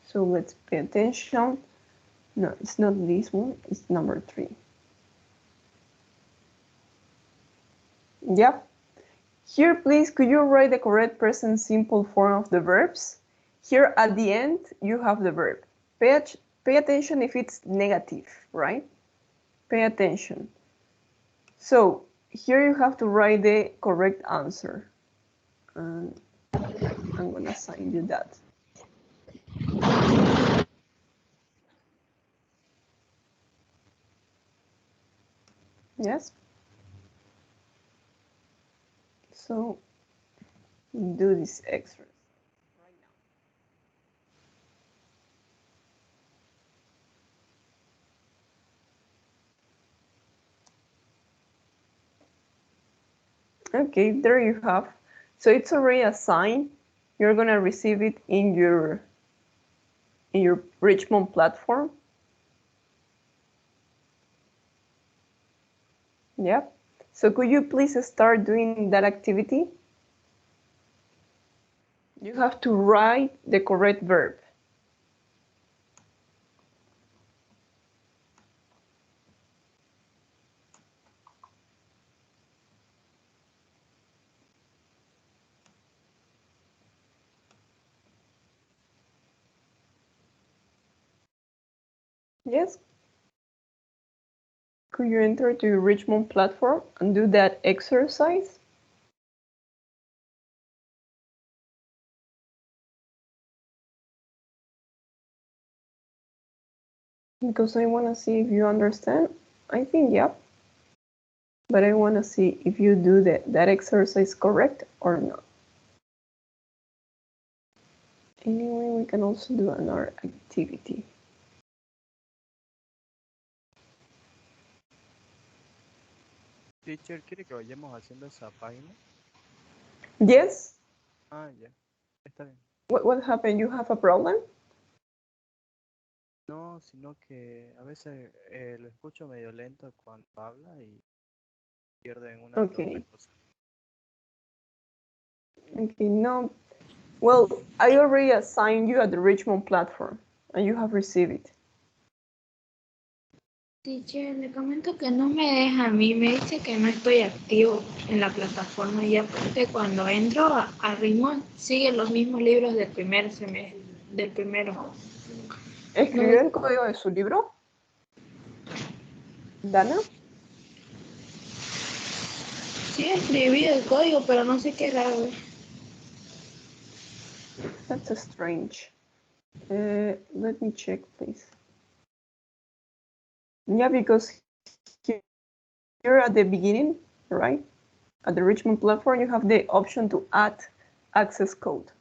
So let's pay attention. No, it's not this one, it's number 3. Yep. Here, please, could you write the correct present simple form of the verbs? Here at the end, you have the verb. Pay attention if it's negative, right? Pay attention. So here you have to write the correct answer. And I'm going to assign you that. Yes? So do this exercise. Okay, there you have. So it's already assigned. You're gonna receive it in your Richmond platform. Yep. So could you please start doing that activity? You have to write the correct verb. Yes. Could you enter to Richmond platform and do that exercise? Because I want to see if you understand. I think, yep. But I want to see if you do that exercise correct or not. Anyway, we can also do another activity. Teacher, ¿quiere que vayamos haciendo esa página? Yes. Ah, ya. Está bien. What happened? You have a problem? No, sino que a veces lo escucho medio lento cuando habla y pierdo en una que otra cosa. Okay, no. Well, I already assigned you at the Richmond platform and you have received it. Teacher, le comento que no me deja a mí, me dice que no estoy activo en la plataforma y aparte cuando entro a Ritmo siguen los mismos libros del primer semestre, del primero. ¿Escribió el código de su libro? ¿Dana? Sí, escribí el código, pero no sé qué era. That's strange. Let me check, please. Yeah, because here at the beginning, right? At the Richmond platform, you have the option to add access code.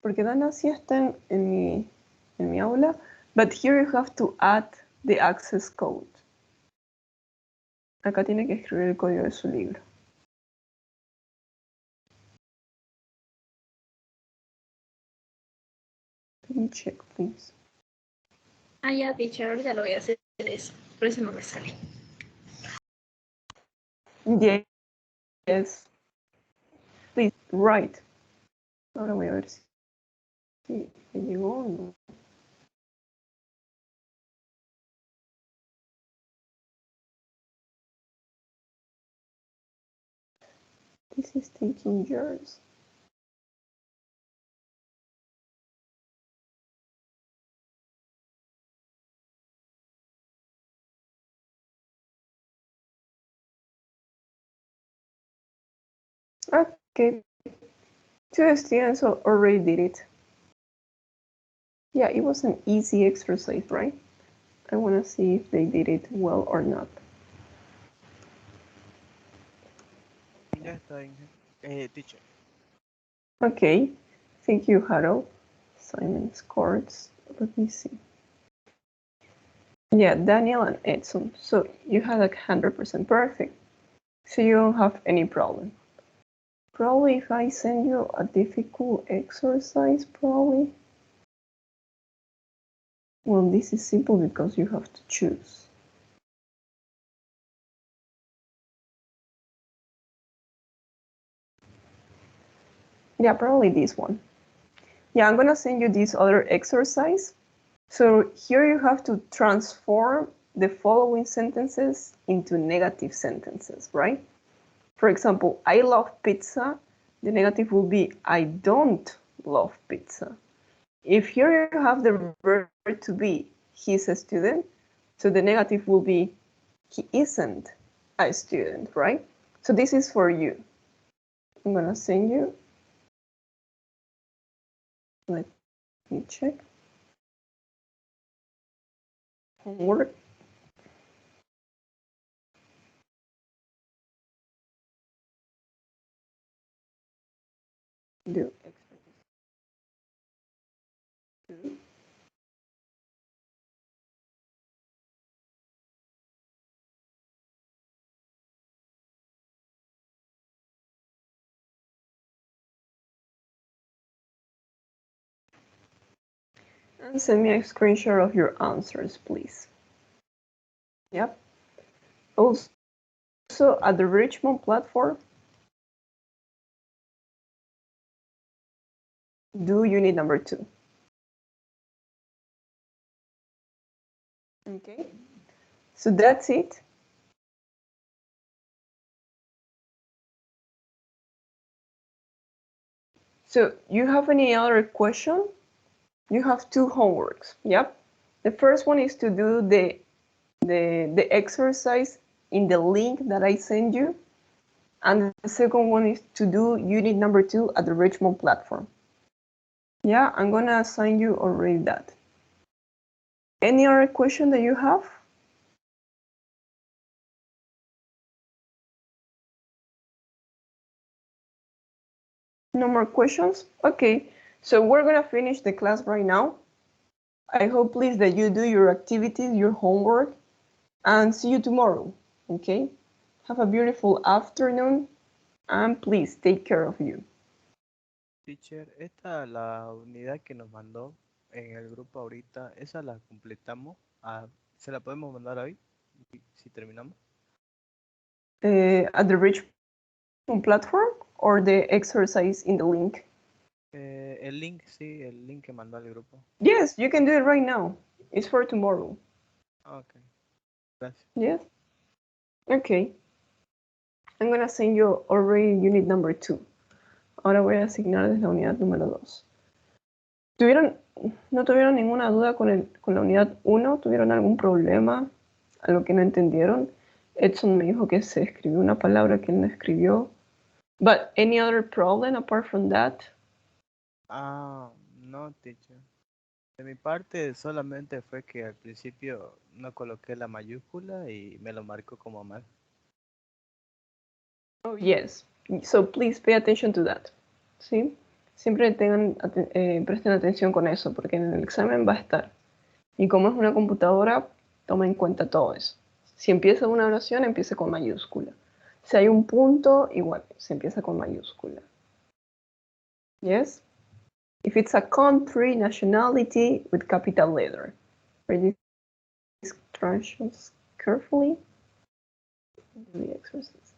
Porque Dana sí está en mi aula, but here you have to add the access code. Acá tiene que escribir el código de su libro. Let me check, please. Ah, ya, teacher, ahorita lo voy a hacer eso. Por eso no me sale. Yes. Please, write. Ahora voy a ver si llegó o no. This is taking years. Okay, 2 students already did it. Yeah, it was an easy exercise, right? I want to see if they did it well or not. Ya está, Inge. Teacher. Okay, thank you, Harold. Simon scores. Let me see. Yeah, Daniel and Edson. So you had like 100% perfect. So you don't have any problem. Probably if I send you a difficult exercise, probably. Well, this is simple because you have to choose. Yeah, probably this one. Yeah, I'm gonna send you this other exercise. So here you have to transform the following sentences into negative sentences, right? For example, I love pizza. The negative will be I don't love pizza. If here you have the verb to be he's a student, so the negative will be he isn't a student, right? So this is for you. I'm gonna send you. Let me check. Homework. Do exercise 2. And send me a screenshot of your answers, please. Yep. Also, at the Richmond platform, do unit number 2. Okay. So that's it. So you have any other question? You have 2 homeworks. Yep. The first one is to do the exercise in the link that I send you. And the second one is to do unit number 2 at the Richmond platform. Yeah, I'm gonna assign you already that. Any other question that you have? No more questions? Okay, so we're gonna finish the class right now. I hope, please, that you do your activities, your homework, and see you tomorrow, okay? Have a beautiful afternoon, and please take care of you. Teacher, la unidad que nos mandó en el grupo ahorita, ¿esa la completamos? ¿Se la podemos mandar hoy, si terminamos? At the Richmond platform or the exercise in the link? El link, sí, el link que mandó al grupo. Yes, you can do it right now. It's for tomorrow. Okay. Gracias. Yes? Okay. I'm gonna send you already unit number 2. Ahora voy a asignarles la unidad número 2. ¿No tuvieron ninguna duda con la unidad 1? ¿Tuvieron algún problema? ¿Algo que no entendieron? Edson me dijo que se escribió una palabra que él no escribió. But any other problem apart from that? No, teacher. De mi parte solamente fue que al principio no coloqué la mayúscula y me lo marcó como mal. Oh, yes. So please pay attention to that. ¿Sí? Siempre presten atención con eso, porque en el examen va a estar. Y como es una computadora, toma en cuenta todo eso. Si empieza una oración, empieza con mayúscula. Si hay un punto, igual, se empieza con mayúscula. Yes? If it's a country, nationality, with capital letter. Read these instructions carefully. Do the exercise.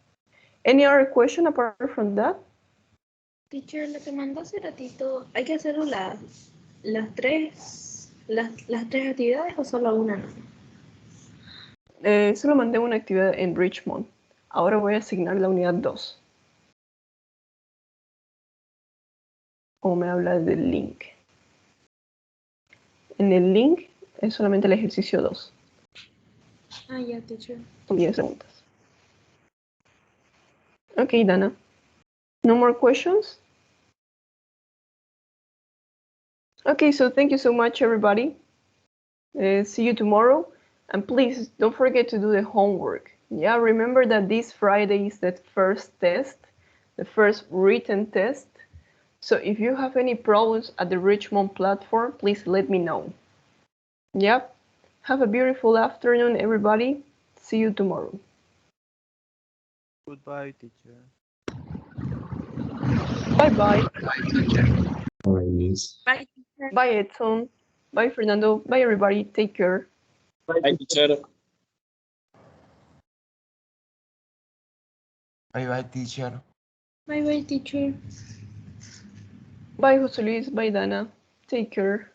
Any other question apart from that? Teacher, lo que mandó hace ratito, ¿hay que hacer las tres actividades o solo una? Solo mandé una actividad en Richmond. Ahora voy a asignar la unidad 2. o me habla del link? En el link es solamente el ejercicio 2. Ah, ya, teacher. Son 10 preguntas. Okay, Dana. No more questions? Okay, so thank you so much, everybody. See you tomorrow. And please don't forget to do the homework. Yeah, remember that this Friday is the first test, the first written test. So if you have any problems at the Richmond platform, please let me know. Yep. Have a beautiful afternoon, everybody. See you tomorrow. Goodbye, teacher. Bye-bye. Bye, teacher. Bye, teacher. Bye, Edson. Bye, Fernando. Bye, everybody. Take care. Bye, teacher. Bye bye, teacher. Bye, bye, teacher. Bye, José Luis. Bye, Dana. Take care.